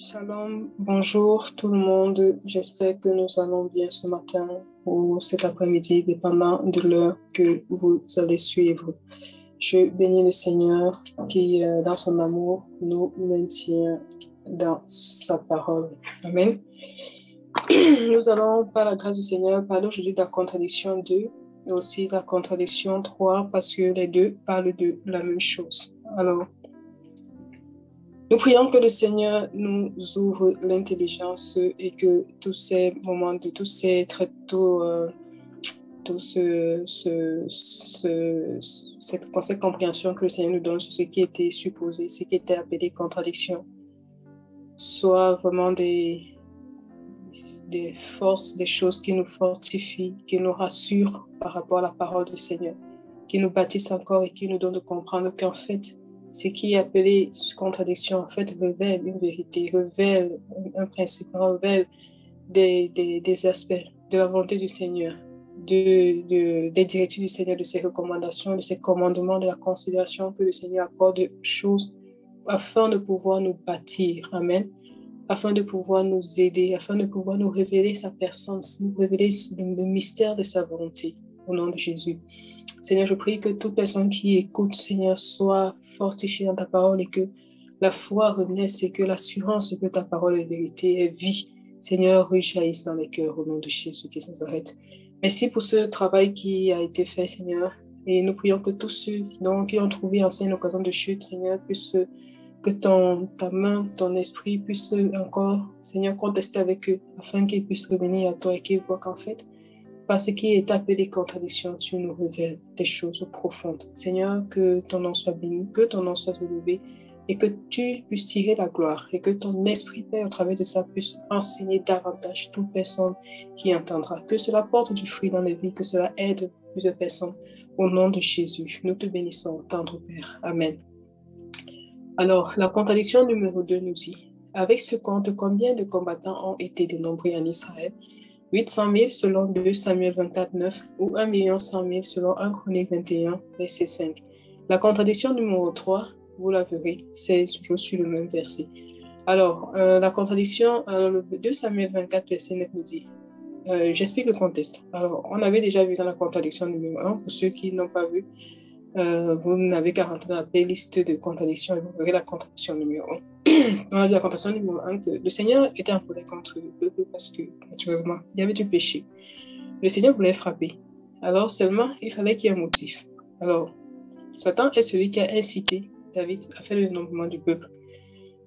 Shalom, bonjour tout le monde. J'espère que nous allons bien ce matin ou cet après-midi, dépendant de l'heure que vous allez suivre. Je bénis le Seigneur qui, dans son amour, nous maintient dans sa parole. Amen. Nous allons, par la grâce du Seigneur, parler aujourd'hui de la contradiction 2 et aussi de la contradiction 3 parce que les deux parlent de la même chose. Alors, nous prions que le Seigneur nous ouvre l'intelligence et que tous ces moments, tous ces traits, cette compréhension que le Seigneur nous donne sur ce qui était supposé, ce qui était appelé contradiction, soient vraiment des forces, des choses qui nous fortifient, qui nous rassurent par rapport à la parole du Seigneur, qui nous bâtissent encore et qui nous donnent de comprendre qu'en fait, ce qui est appelé contradiction, en fait, révèle une vérité, révèle un principe, révèle des aspects de la volonté du Seigneur, des directives du Seigneur, de ses recommandations, de ses commandements, de la considération que le Seigneur accorde aux choses afin de pouvoir nous bâtir. Amen. Afin de pouvoir nous aider, afin de pouvoir nous révéler sa personne, nous révéler le mystère de sa volonté. Au nom de Jésus. Seigneur, je prie que toute personne qui écoute, Seigneur, soit fortifiée dans ta parole et que la foi renaisse et que l'assurance que ta parole est vérité et vie, Seigneur, rejaillisse dans les cœurs au nom de Jésus qui sans arrête. Merci pour ce travail qui a été fait, Seigneur. Et nous prions que tous ceux qui ont trouvé en scène occasion de chute, Seigneur, puissent que ta main, ton esprit puisse encore, Seigneur, contester avec eux afin qu'ils puissent revenir à toi et qu'ils voient qu'en fait, par ce qui est appelé contradiction, tu nous révèles des choses profondes. Seigneur, que ton nom soit béni, que ton nom soit élevé et que tu puisses tirer la gloire et que ton esprit, Père, au travers de ça, puisse enseigner davantage toute personne qui entendra. Que cela porte du fruit dans les vies, que cela aide plusieurs personnes. Au nom de Jésus, nous te bénissons, tendre Père. Amen. Alors, la contradiction numéro 2 nous dit, avec ce compte, combien de combattants ont été dénombrés en Israël? 800 000 selon 2 Samuel 24, 9 ou 1 100 000 selon 1 Chronique 21, verset 5. La contradiction numéro 3, vous la verrez, c'est toujours sur le même verset. Alors, la contradiction, le 2 Samuel 24, verset 9 nous dit, j'explique le contexte. Alors, on avait déjà vu dans la contradiction numéro 1, pour ceux qui n'ont pas vu, vous n'avez qu'à rentrer dans la playlist de contradiction et vous verrez la contradiction numéro 1. On a vu la contradiction numéro 1 que le Seigneur était en colère contre le peuple parce que, naturellement, il y avait du péché. Le Seigneur voulait frapper. Alors seulement, il fallait qu'il y ait un motif. Alors, Satan est celui qui a incité David à faire le dénombrement du peuple,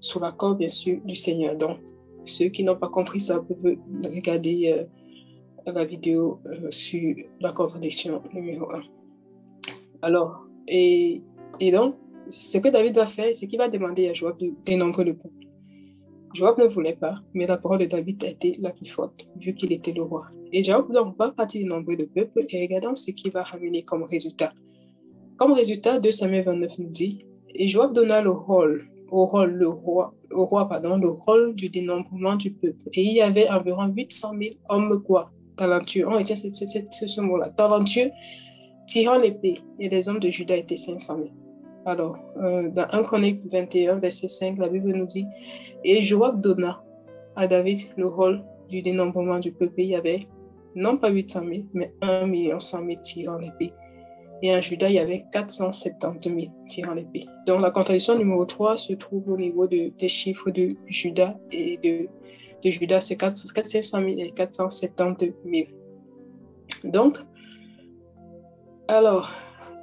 sous l'accord, bien sûr, du Seigneur. Donc, ceux qui n'ont pas compris ça peuvent regarder la vidéo sur la contradiction numéro 1. Alors, et donc, ce que David va faire, c'est qu'il va demander à Joab de dénombrer le peuple. Joab ne voulait pas, mais la parole de David a été la plus forte, vu qu'il était le roi. Et Joab donc va partir dénombrer le peuple et regardons ce qu'il va ramener comme résultat. Comme résultat, 2 Samuel 29 nous dit, et Joab donna le rôle du dénombrement du peuple. Et il y avait environ 800 000 hommes talentueux. On retient ce mot-là, talentueux, tirant l'épée, et les hommes de Juda étaient 500 000. Alors, dans 1 Chronique 21, verset 5, la Bible nous dit, et Joab donna à David le rôle du dénombrement du peuple. Il y avait non pas 800 000, mais 1 100 000 tirant l'épée. Et en Juda, il y avait 470 000 tirant l'épée. Donc, la contradiction numéro 3 se trouve au niveau des chiffres de Juda et de Juda, c'est 500 000 et 470 000. Donc, alors,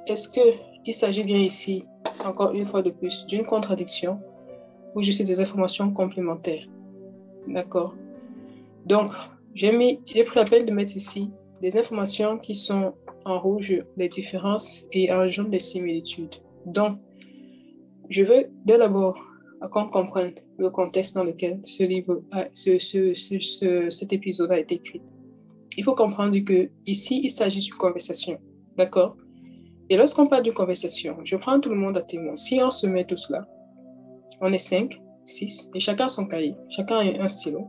est-ce qu'il s'agit bien ici, encore une fois de plus, d'une contradiction ou juste des informations complémentaires? D'accord. Donc, j'ai pris la peine de mettre ici des informations qui sont en rouge les différences et en jaune les similitudes. Donc, je veux dès d'abord qu'on comprenne le contexte dans lequel cet épisode a été écrit. Il faut comprendre que ici, il s'agit d'une conversation. D'accord? Et lorsqu'on parle d'une conversation, je prends tout le monde à témoin. Si on se met tous là, on est 5, 6, et chacun son cahier, chacun a un stylo.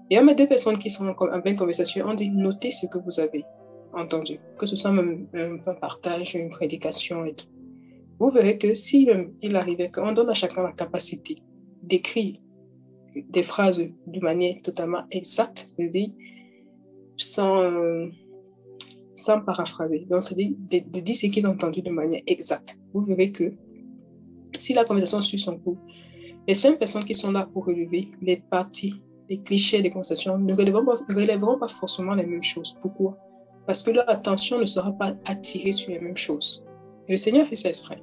Et on met 2 personnes qui sont en pleine conversation, on dit notez ce que vous avez entendu, que ce soit même un partage, une prédication et tout. Vous verrez que si il arrivait qu'on donne à chacun la capacité d'écrire des phrases de manière totalement exacte, c'est-à-dire sans paraphraser. Donc, c'est-à-dire de dire ce qu'ils ont entendu de manière exacte. Vous verrez que si la conversation suit son cours, les 5 personnes qui sont là pour relever les parties, les clichés des conversations ne relèveront pas forcément les mêmes choses. Pourquoi? Parce que leur attention ne sera pas attirée sur les mêmes choses. Et le Seigneur fait ça exprès.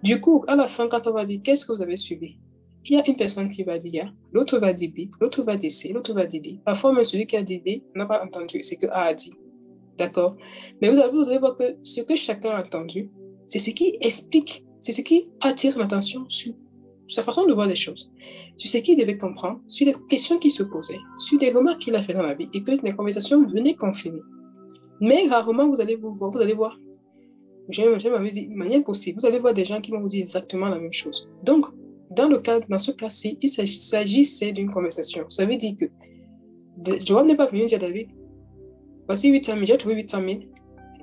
Du coup, à la fin, quand on va dire qu'est-ce que vous avez suivi, il y a une personne qui va dire A, l'autre va dire B, l'autre va dire C, l'autre va dire D. Parfois, même celui qui a dit D n'a pas entendu ce que A a dit. D'accord? Mais vous allez voir que ce que chacun a entendu, c'est ce qui explique, c'est ce qui attire l'attention sur sa façon de voir les choses, sur ce qu'il devait comprendre, sur les questions qu'il se posait, sur des remarques qu'il a fait dans la vie et que les conversations venaient confirmer. Mais rarement, vous allez voir, je m'avais dit, de manière possible, vous allez voir des gens qui vont vous dire exactement la même chose. Donc, dans ce cas-ci, il s'agissait d'une conversation. Ça veut dire que Joab n'est pas venu dire à David, voici 800 000, j'ai trouvé 800 000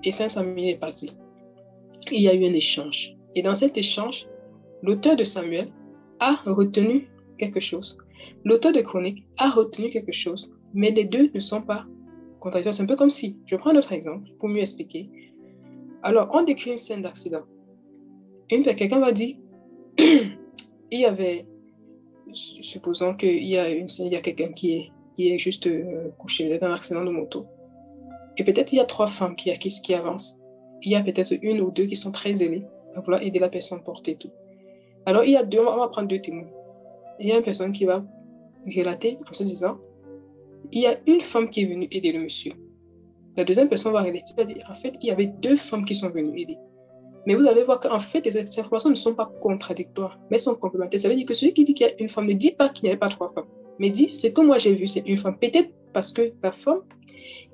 et 500 000 est parti. Il y a eu un échange. Et dans cet échange, l'auteur de Samuel a retenu quelque chose. L'auteur de Chronique a retenu quelque chose, mais les deux ne sont pas contradictoires. C'est un peu comme si, je prends un autre exemple pour mieux expliquer. Alors, on décrit une scène d'accident. Quelqu'un va dire, il y avait, supposons qu'il y a quelqu'un qui est juste couché dans un accident de moto. Et peut-être il y a 3 femmes qui avancent. Il y a peut-être 1 ou 2 qui sont très zélées à vouloir aider la personne à porter tout. Alors, il y a on va prendre 2 témoins. Il y a une personne qui va relater en se disant, il y a une femme qui est venue aider le monsieur. La deuxième personne va relater, va dire, en fait, il y avait 2 femmes qui sont venues aider. Mais vous allez voir qu'en fait, les informations ne sont pas contradictoires, mais sont complémentaires. Ça veut dire que celui qui dit qu'il y a une femme ne dit pas qu'il n'y avait pas 3 femmes, mais dit, ce que moi j'ai vu, c'est une femme. Peut-être parce que la femme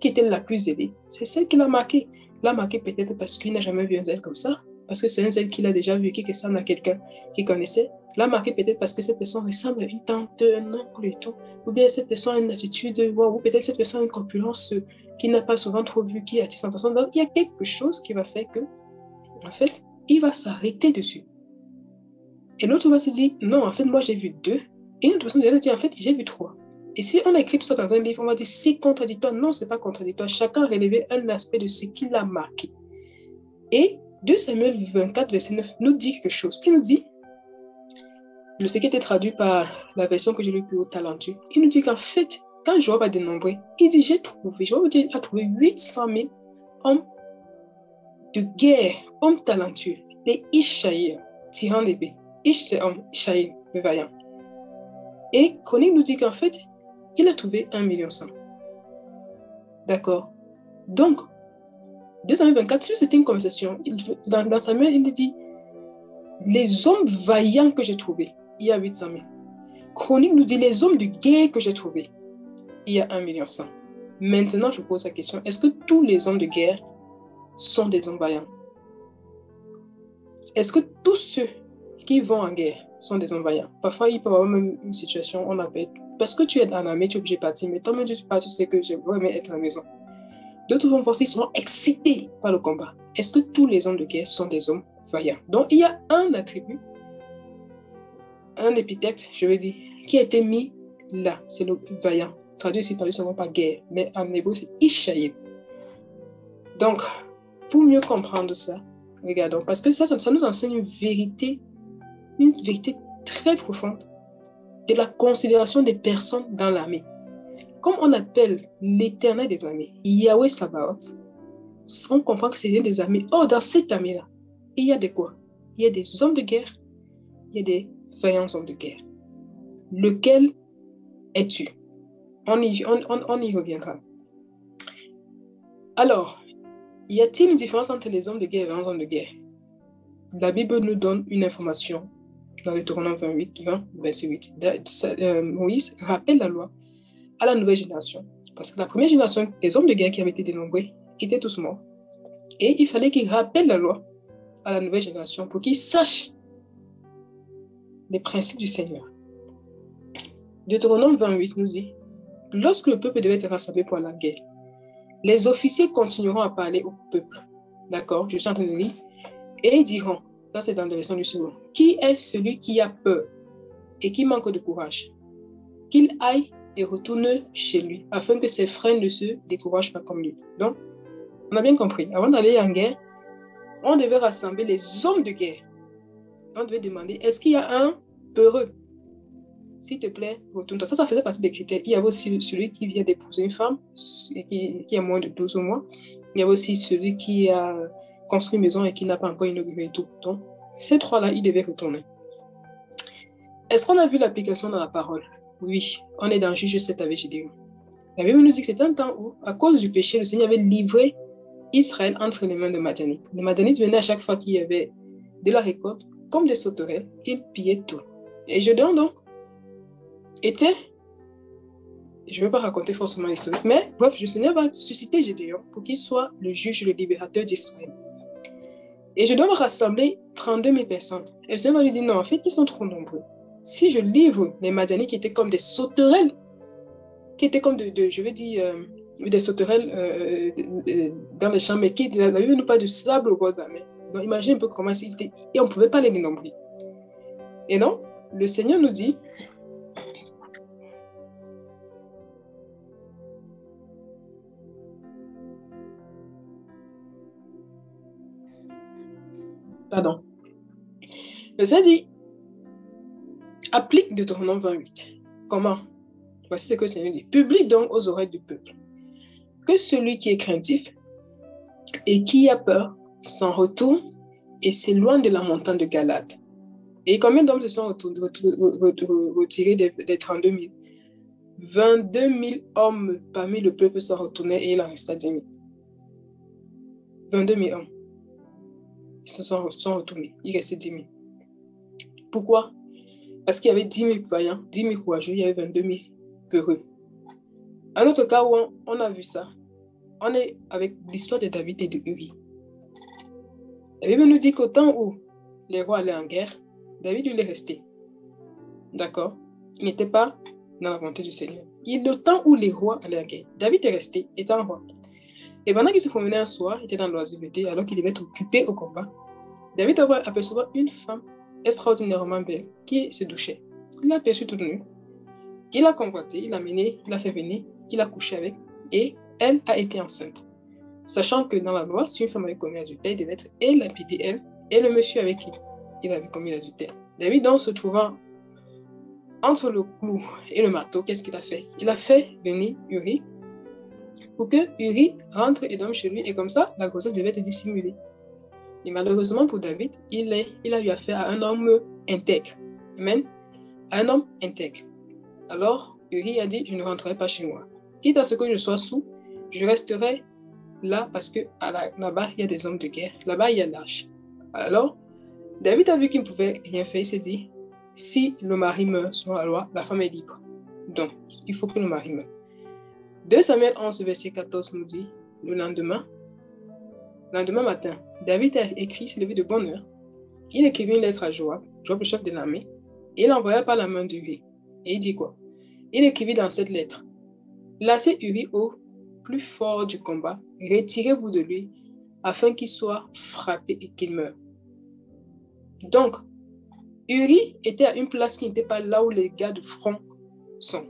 qui était la plus aidée, c'est celle qui l'a marqué. L'a marqué peut-être parce qu'il n'a jamais vu un zèle comme ça, parce que c'est un zèle qu'il a déjà vu, qui ressemble à quelqu'un qu'il connaissait. L'a marqué peut-être parce que cette personne ressemble à une tante, un oncle et tout, ou bien cette personne a une attitude, ou peut-être cette personne a une corpulence qu'il n'a pas souvent trop vue, qui attire son attention. Donc, il y a quelque chose qui va faire que, en fait, il va s'arrêter dessus. Et l'autre va se dire, non, en fait, moi, j'ai vu 2. Et une autre personne va dire, en fait, j'ai vu 3. Et si on a écrit tout ça dans un livre, on va dire, c'est contradictoire. Non, c'est pas contradictoire. Chacun a relevé un aspect de ce qu'il a marqué. Et 2 Samuel 24, verset 9, nous dit quelque chose. Il nous dit, ce qui était traduit par la version que j'ai lue plus haut, talentueux, il nous dit qu'en fait, quand Joab a dénombré, il dit, Joab a trouvé 800 000 hommes de guerre, hommes talentueux, des Ishaïr, tirant l'épée. Ish, c'est homme, Ishaïr, le vaillant. Et Chronique nous dit qu'en fait, il a trouvé 1,1 million. D'accord? Donc, 2 Samuel 24, si c'était une conversation, dans Samuel, il dit, les hommes vaillants que j'ai trouvés, il y a 800 000. Chronique nous dit, les hommes de guerre que j'ai trouvés, il y a 1,1 million. Maintenant, je pose la question, est-ce que tous les hommes de guerre sont des hommes vaillants? Est-ce que tous ceux qui vont en guerre sont des hommes vaillants? Parfois, il peut y avoir même une situation, on appelle, parce que tu es dans l'armée, tu es obligé de partir, mais toi-même, tu sais pas, tu sais que j'aimerais bien être à la maison. D'autres vont voir s'ils sont excités par le combat. Est-ce que tous les hommes de guerre sont des hommes vaillants? Donc, il y a un attribut, un épithète, je veux dire, qui a été mis là, c'est le vaillant. Traduit ici par guerre, mais en hébreu, c'est Ishaïl. Donc, pour mieux comprendre ça, regardons, parce que ça nous enseigne une vérité très profonde de la considération des personnes dans l'armée. Comme on appelle l'Éternel des armées, Yahweh Sabaoth, on comprend que c'est des armées. Or, dans cette armée-là, il y a de quoi? Il y a des hommes de guerre, il y a des vaillants hommes de guerre. Lequel es-tu? On y reviendra. Alors, y a-t-il une différence entre les hommes de guerre et les vaillants hommes de guerre? La Bible nous donne une information dans Deutéronome 20, verset 8. Moïse rappelle la loi à la nouvelle génération. Parce que la première génération des hommes de guerre qui avaient été dénombrés étaient tous morts. Et il fallait qu'ils rappellent la loi à la nouvelle génération pour qu'ils sachent les principes du Seigneur. Deutéronome 28 nous dit, lorsque le peuple devait être rassemblé pour la guerre, les officiers continueront à parler au peuple. D'accord? Je suis en train de lire. Et ils diront, ça c'est dans la version du second, qui est celui qui a peur et qui manque de courage? qu'il aille et retourne chez lui, afin que ses frères ne se découragent pas comme lui. Donc, on a bien compris. Avant d'aller en guerre, on devait rassembler les hommes de guerre. On devait demander, est-ce qu'il y a un peureux? S'il te plaît, retourne-toi. Ça faisait partie des critères. Il y avait aussi celui qui vient d'épouser une femme qui a moins de 12 mois. Il y avait aussi celui qui a construit une maison et qui n'a pas encore inauguré et tout. Donc, ces trois-là, ils devaient retourner. Est-ce qu'on a vu l'application dans la parole? Oui, on est dans Juge 7 avec Gédéon. La Bible nous dit que c'était un temps où, à cause du péché, le Seigneur avait livré Israël entre les mains de Madianites. Les Madianites venaient à chaque fois qu'il y avait de la récolte, comme des sauterelles, ils pillaient tout. Et Gédéon, donc, était, je ne vais pas raconter forcément l'histoire, mais bref, le Seigneur va susciter Gédéon pour qu'il soit le juge, le libérateur d'Israël. Et Gédéon va rassembler 32 000 personnes. Et le Seigneur va lui dire, non, en fait, ils sont trop nombreux. Si je livre les Madianites qui étaient comme des sauterelles, qui étaient comme je vais dire, des sauterelles dans les champs, mais qui n'avaient même pas de sable au bord de la mer. Donc, imagine un peu comment ils étaient, et on ne pouvait pas les dénombrer. Et non, le Seigneur nous dit, pardon, le Seigneur dit, applique Deutéronome 28. Comment? Voici ce que le Seigneur dit. Publie donc aux oreilles du peuple que celui qui est craintif et qui a peur s'en retourne et s'éloigne de la montagne de Galade. Et combien d'hommes se sont retirés des 32 000? 22 000 hommes parmi le peuple s'en retournaient et il en resta 10 000. 22 000 hommes. Ils se sont retournés. Il restait 10 000. Pourquoi? Parce qu'il y avait 10 000 vaillants, 10 000 courageux, il y avait 22 000 peureux. Un autre cas où on a vu ça, on est avec l'histoire de David et de Uri. La Bible nous dit qu'au temps où les rois allaient en guerre, David, il est resté. D'accord? Il n'était pas dans la volonté du Seigneur. Le temps où les rois allaient en guerre, David est resté, étant roi. Et pendant qu'il se promenait un soir, il était dans l'oisiveté, alors qu'il devait être occupé au combat, David aperçoit une femme extraordinairement belle qui se douchait. Il l'a aperçue toute nue. Il l'a convoitée, il l'a amenée, il l'a fait venir, il a couché avec, et elle a été enceinte. Sachant que dans la loi, si une femme avait commis l'adultère, il devait être et lapidée elle, et le monsieur avec qui il avait commis l'adultère. David, donc, se trouvant entre le clou et le marteau, qu'est-ce qu'il a fait? Il a fait venir Uri pour que Uri rentre et dorme chez lui, et comme ça, la grossesse devait être dissimulée. Et malheureusement pour David, il a eu affaire à un homme intègre. Amen. À un homme intègre. Alors, Uri a dit, je ne rentrerai pas chez moi. Quitte à ce que je sois sous, je resterai là parce que là-bas, il y a des hommes de guerre. Là-bas, il y a l'âge. Alors, David a vu qu'il ne pouvait rien faire. Il s'est dit, si le mari meurt selon la loi, la femme est libre. Donc, il faut que le mari meure. 2 Samuel 11, verset 14 nous dit, le lendemain matin, David a écrit, s'est levé de bonne heure. Il écrivit une lettre à Joab, le chef de l'armée, et il l'envoya par la main d'Uri. Et il dit quoi? Il écrivit dans cette lettre, laissez Uri au plus fort du combat, retirez-vous de lui, afin qu'il soit frappé et qu'il meure. Donc, Uri était à une place qui n'était pas là où les gars de front sont.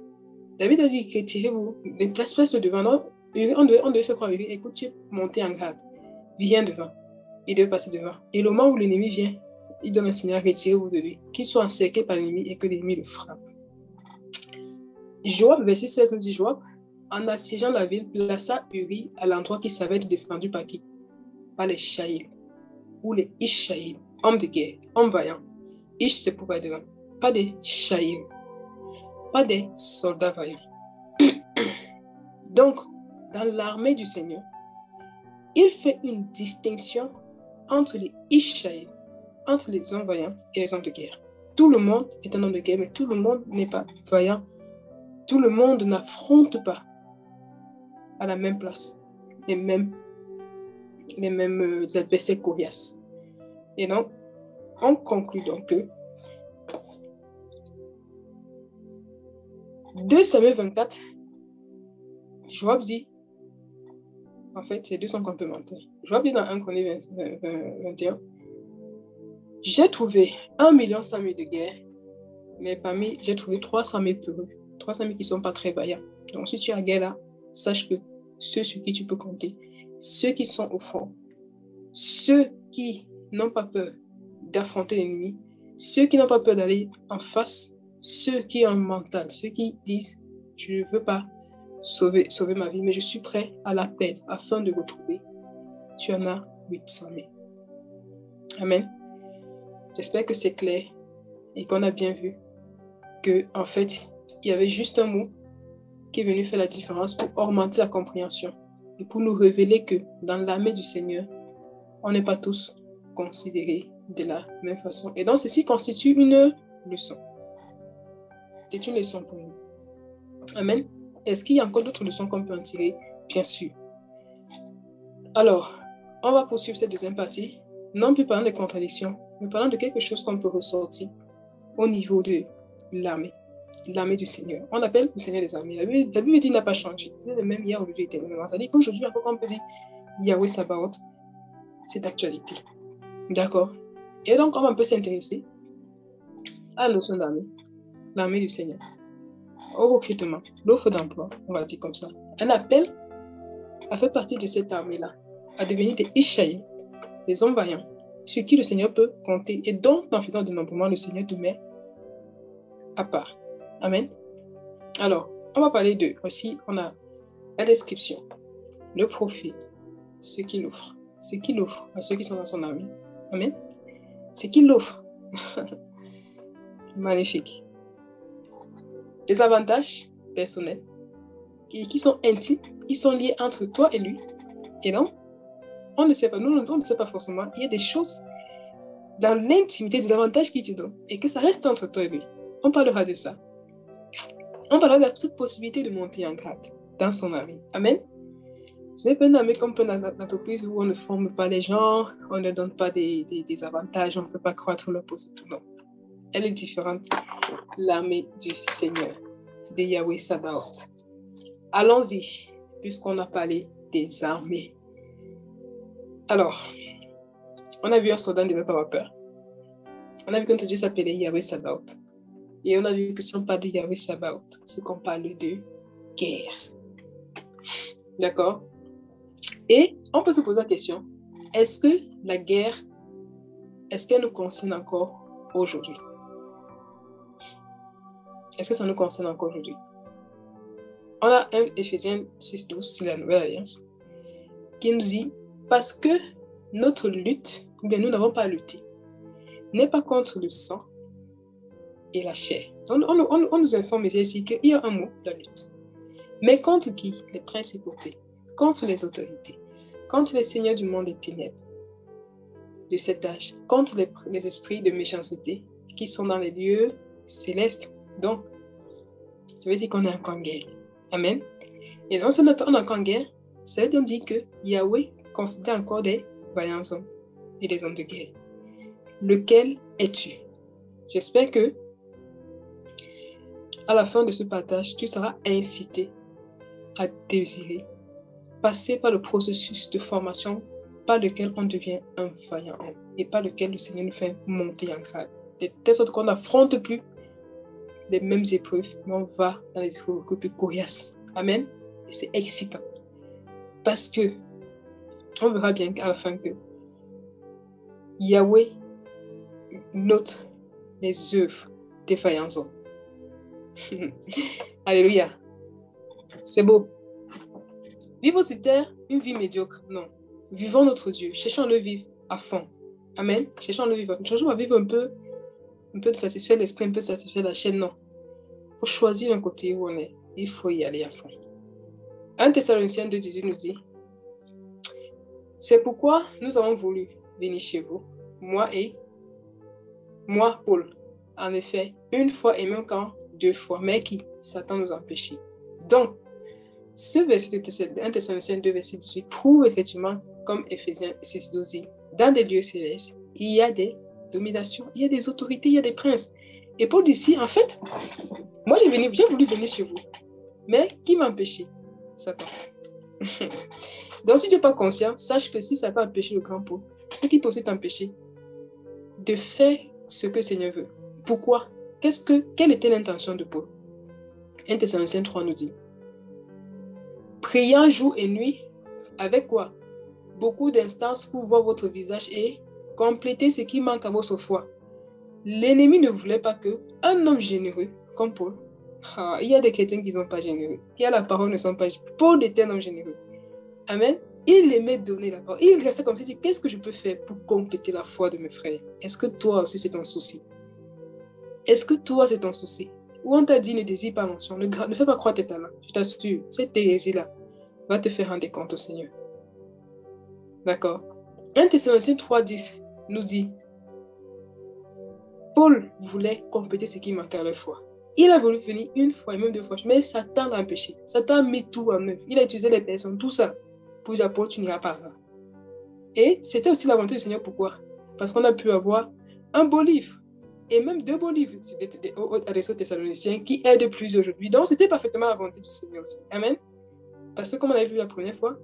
David a dit, retirez-vous, les places devant. Non, on devait faire croire à Uri, écoute, tu es monté en grade, viens devant. Il devait passer devant. Et le moment où l'ennemi vient, il donne un signal, retirez-vous de lui, qu'il soit encerclé par l'ennemi et que l'ennemi le frappe. Joab, verset 16 nous dit, Joab, en assiégeant la ville, plaça Uri à l'endroit qui savait être défendu par qui? Par les Shaïl, ou les Ish-Shaïl, hommes de guerre, hommes vaillants. Ish, c'est pour parler de l'homme, pas des Shaïl, pas des soldats vaillants. Donc, dans l'armée du Seigneur, il fait une distinction entre les Ish-Shaïl, entre les hommes vaillants et les hommes de guerre. Tout le monde est un homme de guerre, mais tout le monde n'est pas vaillant. Tout le monde n'affronte pas à la même place les mêmes adversaires coriaces. Et donc, on conclut donc que 2 Samuel 24, Joab dit, en fait, ces deux sont complémentaires. Joab dit dans 1 Chronique 21, j'ai trouvé 1 100 000 de guerre, mais parmi, j'ai trouvé 300 000 peureux. 300 000 qui ne sont pas très vaillants. Donc, si tu es à guerre là, sache que ceux sur qui tu peux compter, ceux qui sont au front, ceux qui n'ont pas peur d'affronter l'ennemi, ceux qui n'ont pas peur d'aller en face, ceux qui ont un mental, ceux qui disent « je ne veux pas sauver ma vie, mais je suis prêt à la perdre afin de retrouver », tu en as 800 000. Amen. J'espère que c'est clair et qu'on a bien vu que en fait, il y avait juste un mot qui est venu faire la différence pour augmenter la compréhension et pour nous révéler que dans l'armée du Seigneur, on n'est pas tous considérés de la même façon. Et donc, ceci constitue une leçon. C'est une leçon pour nous. Amen. Est-ce qu'il y a encore d'autres leçons qu'on peut en tirer? Bien sûr. Alors, on va poursuivre cette deuxième partie, non plus parlant des contradictions, mais parlant de quelque chose qu'on peut ressortir au niveau de l'armée du Seigneur. On appelle le Seigneur des armées. La Bible dit qu'il n'a pas changé. Il est le même hier, aujourd'hui, éternellement. C'est-à-dire qu'aujourd'hui, encore qu'on peut dire Yahweh Sabaoth, c'est d'actualité. D'accord? Et donc, on va un peu s'intéresser à la notion d'armée, l'armée du Seigneur. Au recrutement, l'offre d'emploi, on va dire comme ça. Un appel à faire partie de cette armée-là, à devenir des Ishaïs, des hommes vaillants, sur qui le Seigneur peut compter. Et donc, en faisant de nombrement, le Seigneur te met à part. Amen. Alors, on va parler de, aussi, on a la description, le profil, ce qu'il offre à ceux qui sont dans son armée. Amen. Ce qu'il offre. Magnifique. Des avantages personnels qui sont intimes, qui sont liés entre toi et lui. Et donc, on ne sait pas, nous, on ne sait pas forcément. Il y a des choses dans l'intimité, des avantages qu'il te donne et que ça reste entre toi et lui. On parlera de ça. On parlera de cette possibilité de monter en grade dans son armée. Amen. Ce n'est pas une armée comme une entreprise où on ne forme pas les gens, on ne donne pas des avantages, on ne fait pas croître leur position. Non. Elle est différente. L'armée du Seigneur, de Yahweh Sabaoth. Allons-y, puisqu'on a parlé des armées. Alors, on a vu un soldat ne devait pas avoir peur. On a vu que notre Dieu s'appelait Yahweh Sabaoth. Et on a vu que si on parle de Yahweh Sabaoth, c'est qu'on parle de guerre. D'accord? Et on peut se poser la question, est-ce que la guerre, est-ce qu'elle nous concerne encore aujourd'hui? Est-ce que ça nous concerne encore aujourd'hui? On a un Éphésiens 6:12, c'est la Nouvelle Alliance, qui nous dit, parce que notre lutte, ou bien nous n'avons pas à lutter, n'est pas contre le sang et la chair. On nous informe ici qu'il y a un mot, la lutte. Mais contre qui? Les principautés, contre les autorités, contre les seigneurs du monde des ténèbres, de cet âge, contre les esprits de méchanceté qui sont dans les lieux célestes. Donc, ça veut dire qu'on est encore en guerre. Amen. Et donc, si on est encore en guerre, ça veut dire que Yahweh considère encore des vaillants hommes et des hommes de guerre. Lequel es-tu? J'espère que à la fin de ce partage, tu seras incité à désirer passer par le processus de formation par lequel on devient un vaillant homme et par lequel le Seigneur nous fait monter en grade. De telle sorte qu'on n'affronte plus les mêmes épreuves, mais on va dans les épreuves plus coriaces. Amen. Et c'est excitant. Parce que on verra bien à la fin que Yahweh note les œuvres des vaillants hommes. Alléluia. C'est beau. Vivre sur terre, une vie médiocre, non. Vivons notre Dieu. Cherchons à le vivre à fond. Amen. Cherchons à le vivre. Cherchons à vivre un peu de satisfaire l'esprit, un peu de satisfaire la chair. Non. Il faut choisir un côté où on est. Il faut y aller à fond. 1 Thessaloniciens 2:18 nous dit, c'est pourquoi nous avons voulu venir chez vous, moi, Paul, en effet, une fois et même quand 2 fois, mais qui Satan nous empêche. Donc, ce verset de 1 Thessaloniciens 2, verset 18 prouve effectivement, comme Éphésiens 6:12 dit, dans des lieux célestes, il y a des dominations, il y a des autorités, il y a des princes. Et Paul dit ici, en fait, moi j'ai voulu venir chez vous, mais qui m'a empêché? Satan. Donc, si tu n'es pas conscient, sache que si ça t'a empêché le grand Paul, ce qui peut aussi t'empêcher de faire ce que le Seigneur veut. Pourquoi? Quelle était l'intention de Paul? 1 Thessaloniciens 3 nous dit, priant jour et nuit, avec quoi? Beaucoup d'instances pour voir votre visage et compléter ce qui manque à votre foi. L'ennemi ne voulait pas qu'un homme généreux, comme Paul, il y a des chrétiens qui ne sont pas généreux, qui à la parole ne sont pas généreux. Paul était un homme généreux. Amen. Il aimait donner la parole. Il restait comme ça, il dit, qu'est-ce que je peux faire pour compléter la foi de mes frères? Est-ce que toi aussi c'est ton souci? Est-ce que toi c'est ton souci? Ou on t'a dit ne désire pas l'onction, ne fais pas croire tes talents. Je t'assure, cette hérésie-là va te faire rendre compte au Seigneur. D'accord? 1 Thessaloniciens 3:10 nous dit, Paul voulait compléter ce qui manquait à leur foi. Il a voulu venir une fois et même deux fois, mais Satan l'a empêché. Satan a mis tout en œuvre. Il a utilisé les personnes, tout ça, pour dire, Paul, tu n'iras pas là. Et c'était aussi la volonté du Seigneur. Pourquoi? Parce qu'on a pu avoir un beau livre, et même deux beaux livres adressés aux Thessaloniciens qui aident plus aujourd'hui. Donc, c'était parfaitement la volonté du Seigneur aussi. Amen. Parce que comme on avait vu la première fois,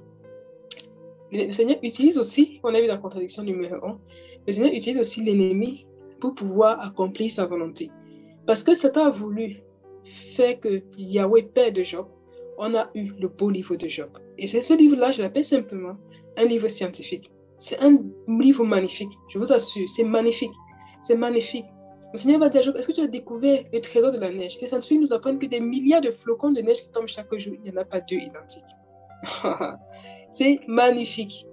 le Seigneur utilise aussi, on a vu la contradiction numéro 1, le Seigneur utilise aussi l'ennemi pour pouvoir accomplir sa volonté. Parce que Satan a voulu faire que Yahweh, père de Job, on a eu le beau livre de Job. Et c'est ce livre-là, je l'appelle simplement un livre scientifique. C'est un livre magnifique, je vous assure, c'est magnifique. C'est magnifique. Le Seigneur va dire à Job, est-ce que tu as découvert le trésor de la neige? Les scientifiques nous apprennent que des milliards de flocons de neige qui tombent chaque jour, il n'y en a pas deux identiques. C'est magnifique.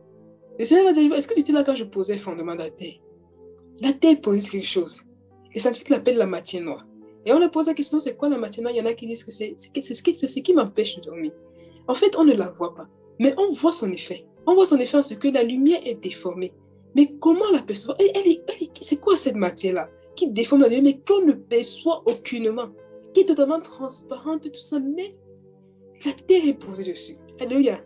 Le Seigneur va dire, est-ce que tu étais là quand je posais le fondement de la terre? La terre pose quelque chose. Les scientifiques l'appellent la matière noire. Et on leur pose la question, c'est quoi la matière noire? Il y en a qui disent que c'est ce qui m'empêche de dormir. En fait, on ne la voit pas. Mais on voit son effet. On voit son effet en ce que la lumière est déformée. Mais comment la percevoir? C'est quoi cette matière-là qui déforme la lumière, mais qu'on ne perçoit aucunement, qui est totalement transparente, tout ça, mais la terre est posée dessus. Alléluia.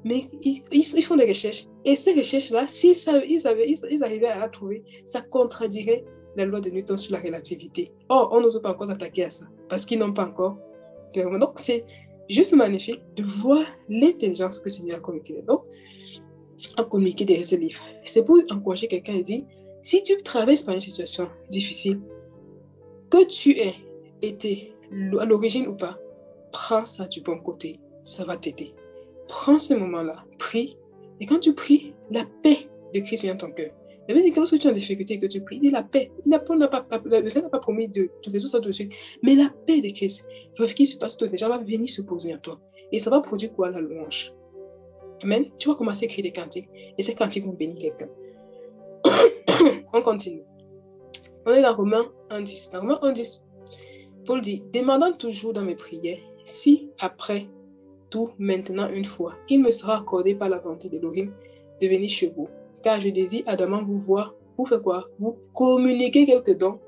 Mais ils font des recherches. Et ces recherches-là, ils arrivaient à la trouver, ça contradirait la loi de Newton sur la relativité. Or, on n'ose pas encore s'attaquer à ça, parce qu'ils n'ont pas encore. Donc, c'est juste magnifique de voir l'intelligence que le Seigneur a communiquée. Donc, a communiqué derrière ce livre. C'est pour encourager quelqu'un et dire, si tu traverses par une situation difficile, que tu aies été à l'origine ou pas, prends ça du bon côté. Ça va t'aider. Prends ce moment-là, prie. Et quand tu pries, la paix de Christ vient dans ton cœur. La Bible dit que lorsque tu es en difficulté et que tu pries, dis la paix. Le Seigneur n'a pas promis de résoudre ça tout de suite. Mais la paix de Christ, qui se passe tout déjà, va venir se poser en toi. Et ça va produire quoi? La louange. Amen. Tu vas commencer à écrire des cantiques. Et ces cantiques vont bénir quelqu'un. On continue. On est dans Romains 1:10. Dans Romains 1:10, Paul dit, demandant toujours dans mes prières, si après tout, maintenant une fois, il me sera accordé par la volonté d'Élohim de venir chez vous. Car je désire ardemment vous voir, vous faire quoi? Vous communiquer quelques dons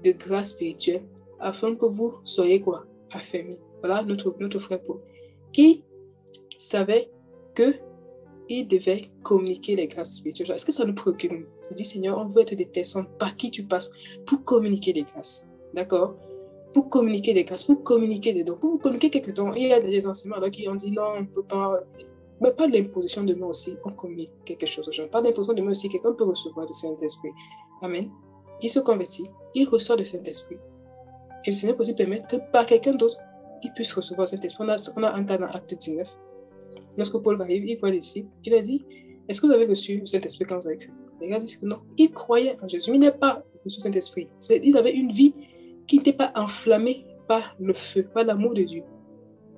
de grâce spirituelle, afin que vous soyez quoi? Affermis. Voilà notre frère Paul, qui savait qu'il devait communiquer les grâces spirituelles. Est-ce que ça nous préoccupe? Je dis, Seigneur, on veut être des personnes par qui tu passes pour communiquer les grâces. D'accord? Pour communiquer des grâces, pour communiquer des dons, pour vous communiquer quelques dons. Il y a des enseignements alors qui ont dit non, on ne peut pas. Mais pas de l'imposition de main aussi, on communique quelque chose aux gens. Pas d'imposition de main aussi, quelqu'un peut recevoir le Saint-Esprit. Amen. Il se convertit, il reçoit le Saint-Esprit. Et le Seigneur peut aussi permettre que par quelqu'un d'autre, il puisse recevoir le Saint-Esprit. On a un cas dans Acte 19. Lorsque Paul va arriver, il voit les disciples, il a dit, est-ce que vous avez reçu le Saint-Esprit quand vous avez cru? Les gars disent que non. Ils croyaient en Jésus, mais ils n'avaient pas reçu le Saint-Esprit. Ils avaient une vie qui n'était pas enflammée par le feu, par l'amour de Dieu.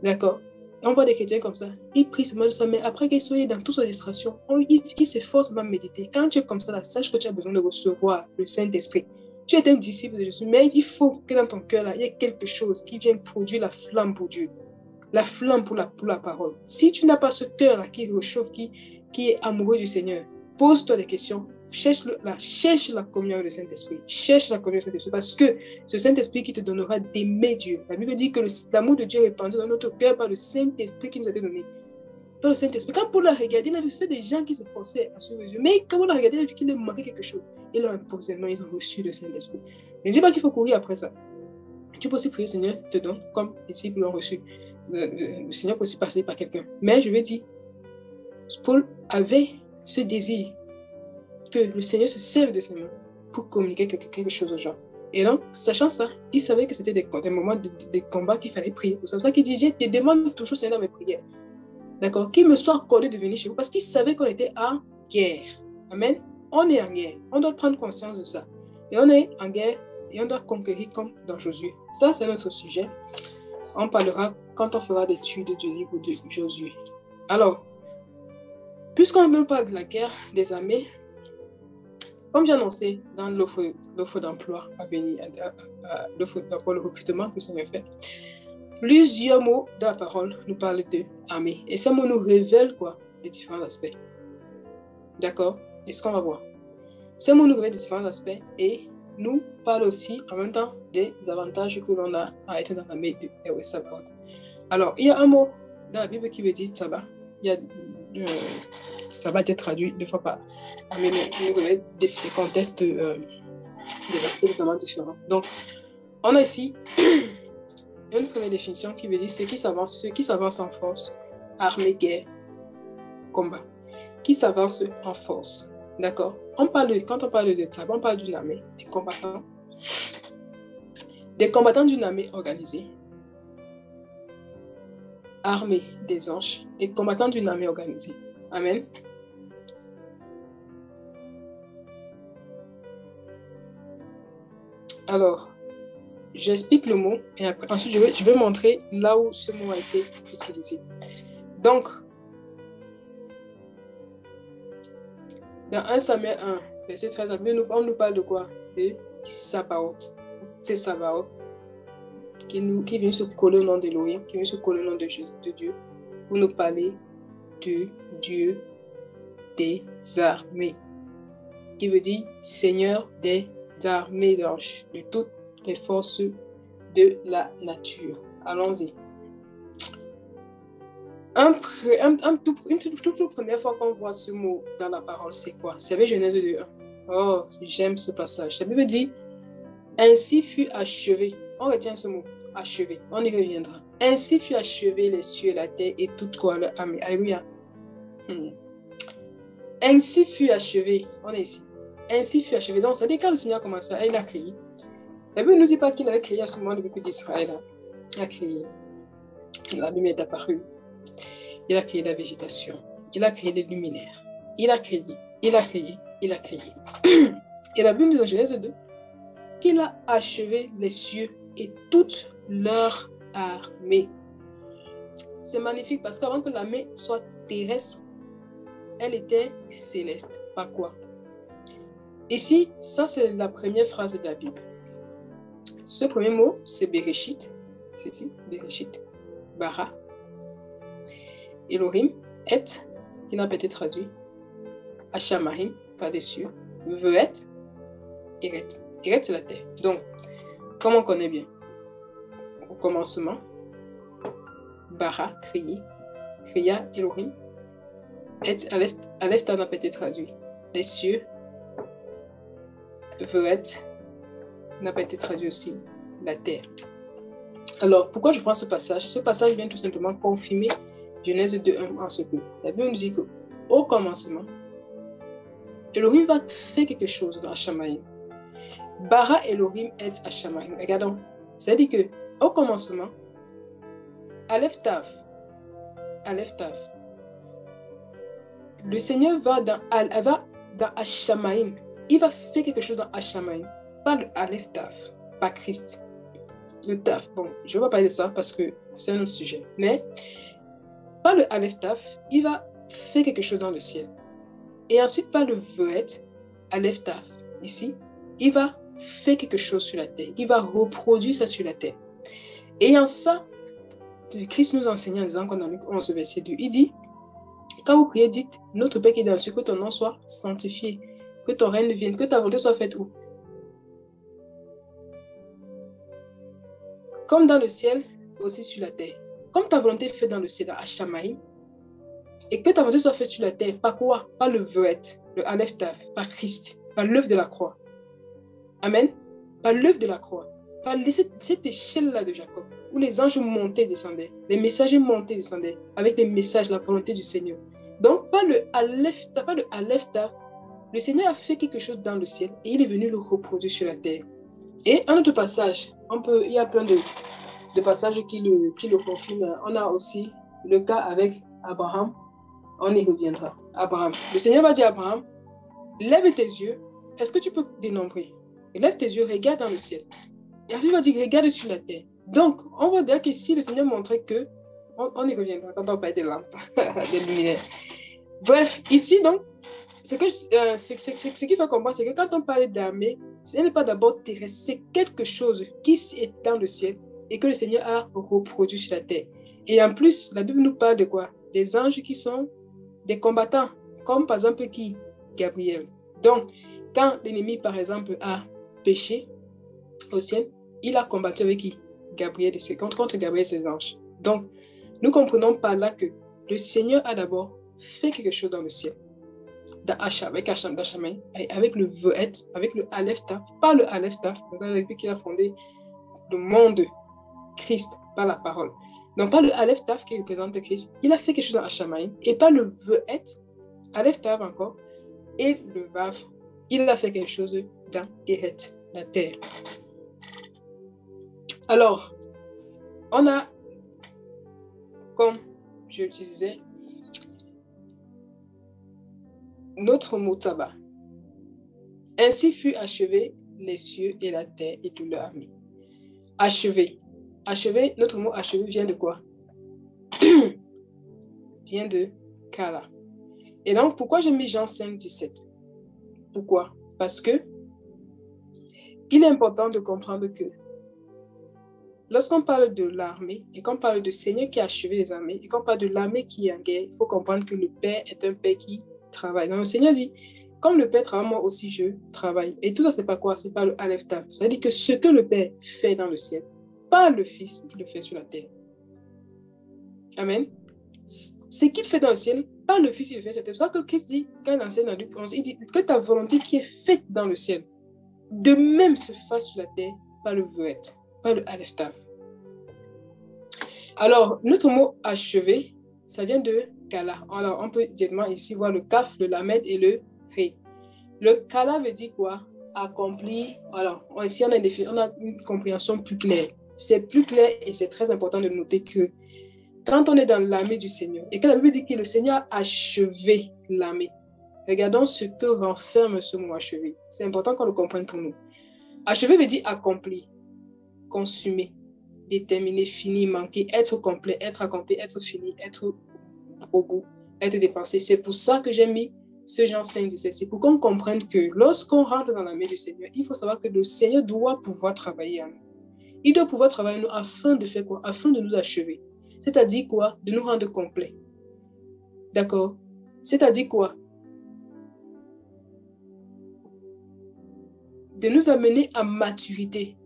D'accord? On voit des chrétiens comme ça. Ils prient seulement de ça, mais après qu'ils soient dans toutes ces distractions, ils s'efforcent à méditer. Quand tu es comme ça, là, sache que tu as besoin de recevoir le Saint-Esprit. Tu es un disciple de Jésus, mais il faut que dans ton cœur, là, il y ait quelque chose qui vienne produire la flamme pour Dieu. La flamme pour la parole. Si tu n'as pas ce cœur-là qui réchauffe, qui est amoureux du Seigneur, pose-toi des questions. Cherche la communion avec le Saint-Esprit. Cherche la communion avec le Saint-Esprit. Parce que c'est le Saint-Esprit qui te donnera d'aimer Dieu. La Bible dit que l'amour de Dieu est répandu dans notre cœur par le Saint-Esprit qui nous a été donné. Par le Saint-Esprit. Quand Paul l'a regardé, il a vu que c'était des gens qui se forçaient à suivre Dieu. Mais quand Paul l'a regardé, il a vu qu'il leur manquait quelque chose. Ils l'ont imposé, ils ont reçu le Saint-Esprit. Je ne dis pas qu'il faut courir après ça. Tu peux aussi prier, Seigneur, te donne, comme les disciples l'ont reçu. Le Seigneur peut aussi passer par quelqu'un. Mais je vais dire, Paul avait ce désir que le Seigneur se serve de ses mains pour communiquer quelque chose aux gens. Et donc, sachant ça, il savait que c'était des moments de combat qu'il fallait prier. C'est pour ça qu'il dit, je te demande toujours, Seigneur, mes prières. D'accord? Qu'il me soit accordé de venir chez vous parce qu'il savait qu'on était en guerre. Amen. On est en guerre. On doit prendre conscience de ça. Et on est en guerre et on doit conquérir comme dans Josué. Ça, c'est notre sujet. On parlera quand on fera l'étude du livre de Josué. Alors, puisqu'on ne parle de la guerre des armées, comme j'ai annoncé dans l'offre d'emploi à venir, l'offre d'emploi, le recrutement que ça me fait, plusieurs mots de la parole nous parlent de armée. Et ces mots nous révèlent quoi? Des différents aspects. D'accord? Et ce qu'on va voir. Ces mots nous révèlent des différents aspects et nous parlent aussi en même temps des avantages que l'on a à être dans l'armée de Yahweh Sabaoth. Alors, il y a un mot dans la Bible qui veut dire Tsaba. Ça va être traduit deux fois par mais nous révèle des contextes, des aspects totalement différents. Donc, on a ici une première définition qui veut dire ceux qui s'avancent en force, armée, guerre, combat. Qui s'avancent en force. D'accord? Quand on parle de Tsaba, on parle d'une armée, des combattants d'une armée organisée, armée des anges, des combattants d'une armée organisée. Amen. Alors, j'explique le mot et ensuite je vais montrer là où ce mot a été utilisé. Donc, dans 1 Samuel 1, verset 13, on nous parle de quoi? De Sabaoth. C'est Sabaoth qui vient se coller au nom d'Élohim, qui vient se coller au nom de Dieu, pour nous parler du Dieu des armées, qui veut dire Seigneur des armées d'anges, de toutes les forces de la nature. Allons-y. Une toute première fois qu'on voit ce mot dans la parole, c'est quoi? C'est avec Genèse 2:1. Oh, j'aime ce passage. La Bible dit, ainsi fut achevé. On retient ce mot, achevé. On y reviendra. Ainsi fut achevé les cieux et la terre et toute quoi leur armée. Alléluia. Ainsi fut achevé. On est ici. Ainsi fut achevé. Donc, ça dit quand le Seigneur a commencé, il a créé. La Bible ne nous dit pas qu'il avait créé à ce moment le peuple d'Israël. Il a créé. La lumière est apparue. Il a créé la végétation. Il a créé les luminaires. Il a créé. Et la Bible dit dans Genèse 2 qu'il a achevé les cieux et toute leur armée. C'est magnifique parce qu'avant que l'armée soit terrestre, elle était céleste. Par quoi? Ici, ça c'est la première phrase de la Bible. Ce premier mot, c'est Bereshit. C'est dit, Bereshit. Bara. Elohim, Et, qui n'a pas été traduit. Hashamarim, pas des cieux. Veet, Eret. Eret, c'est la terre. Donc, comme on connaît bien, au commencement, Bara, crier, Kriya, Elohim, Et, Aleph, n'a pas été traduit. Les cieux, Veet, n'a pas été traduit aussi, la terre. Alors, pourquoi je prends ce passage? Ce passage vient tout simplement confirmer Genèse 2:1 en ce que la Bible nous dit qu'au commencement, Elohim va faire quelque chose dans Hashamarim. Bara Elohim et Hashamarim. Regardons. C'est-à-dire qu'au commencement, Aleph Tav, le Seigneur va dans Hashamarim. Il va faire quelque chose dans Hashamarim. Pas le Aleph Tav, pas Christ. Le Tav, bon, je ne vais pas parler de ça parce que c'est un autre sujet. Mais, par le Aleph Taf, il va faire quelque chose dans le ciel. Et ensuite, par le Veet, Aleph Taf, ici, il va faire quelque chose sur la terre. Il va reproduire ça sur la terre. Et en ça, Christ nous enseigne en disant qu'on a Luc 11, verset 2, il dit, quand vous priez, dites, notre Père qui est dans le ciel, que ton nom soit sanctifié, que ton règne vienne, que ta volonté soit faite où? Comme dans le ciel, aussi sur la terre. Comme ta volonté est faite dans le ciel, à Hashamarim, et que ta volonté soit faite sur la terre, par quoi? Par le Veet, le Aleph Tav, par Christ, par l'œuvre de la croix. Amen. Par l'œuvre de la croix. Par cette échelle-là de Jacob, où les anges montaient et descendaient, les messagers montaient et descendaient, avec les messages, la volonté du Seigneur. Donc, par le Aleph Tav, le Seigneur a fait quelque chose dans le ciel, et il est venu le reproduire sur la terre. Et un autre passage, il y a plein de passages qui le confirment. On a aussi le cas avec Abraham. On y reviendra. Abraham. Le Seigneur va dire à Abraham, lève tes yeux. Est-ce que tu peux dénombrer? Lève tes yeux, regarde dans le ciel. Et après, il va dire, regarde sur la terre. Donc, on va dire qu'ici, le Seigneur montrait que, on y reviendra quand on parle des lampes, des luminaires. Bref, ici, donc, ce qu'il faut comprendre, c'est que quand on parle d'armée, ce n'est pas d'abord terrestre, c'est quelque chose qui est dans le ciel et que le Seigneur a reproduit sur la terre. Et en plus, la Bible nous parle de quoi? Des anges qui sont des combattants, comme par exemple qui? Gabriel. Donc, quand l'ennemi, par exemple, a péché au ciel, il a combattu avec qui? Gabriel, contre Gabriel et ses anges. Donc, nous comprenons par là que le Seigneur a d'abord fait quelque chose dans le ciel. Avec avec le Ve'et, avec le Aleph Taf, pas le Aleph Taf, mais avec lui qui a fondé le monde, Christ, par la parole. Donc, pas le Aleph Taf qui représente Christ, il a fait quelque chose dans Hachamaïm, et pas le Ve'et, Aleph Taf encore, et le Vav, il a fait quelque chose dans Eret, la terre. Alors, on a, comme je le disais, notre mot tabac. Ainsi fut achevé les cieux et la terre et tout leur armée. Achevé. Achevé, notre mot achevé vient de quoi? Vient de Kala. Et donc, pourquoi j'ai mis Jean 5, 17? Pourquoi? Parce que il est important de comprendre que lorsqu'on parle de l'armée et qu'on parle de Seigneur qui a achevé les armées et qu'on parle de l'armée qui est en guerre, il faut comprendre que le Père est un Père qui travaille. Donc, le Seigneur dit, comme le Père travaille, moi aussi je travaille. Et tout ça, c'est pas quoi? C'est pas le Aleph Taf. C'est-à-dire que ce que le Père fait dans le ciel, pas le Fils qui le fait sur la terre. Amen. Ce qu'il fait dans le ciel, pas le Fils qui le fait sur la terre. C'est pour ça que Christ dit, quand il enseigne dans Luc 11, il dit que ta volonté qui est faite dans le ciel, de même se fasse sur la terre, pas le Ve'et, pas le Aleph Taf. Alors, notre mot achevé, ça vient de Kala. Alors, on peut directement ici voir le Kaf, le Lamed et le He. Le Kala veut dire quoi? Accompli. Alors, ici, on a une compréhension plus claire. C'est plus clair et c'est très important de noter que quand on est dans l'armée du Seigneur et que la Bible dit que le Seigneur a achevé l'armée, regardons ce que renferme ce mot achevé. C'est important qu'on le comprenne pour nous. Achevé veut dire accompli, consumé, déterminé, fini, manqué, être complet, être accompli, être fini, être au bout, être dépensé. C'est pour ça que j'ai mis ce Jean 5, 17. C'est pour qu'on comprenne que lorsqu'on rentre dans l'armée du Seigneur, il faut savoir que le Seigneur doit pouvoir travailler en nous. Il doit pouvoir travailler en nous afin de faire quoi? Afin de nous achever. C'est-à-dire quoi? De nous rendre complets. D'accord? C'est-à-dire quoi? De nous amener à maturité,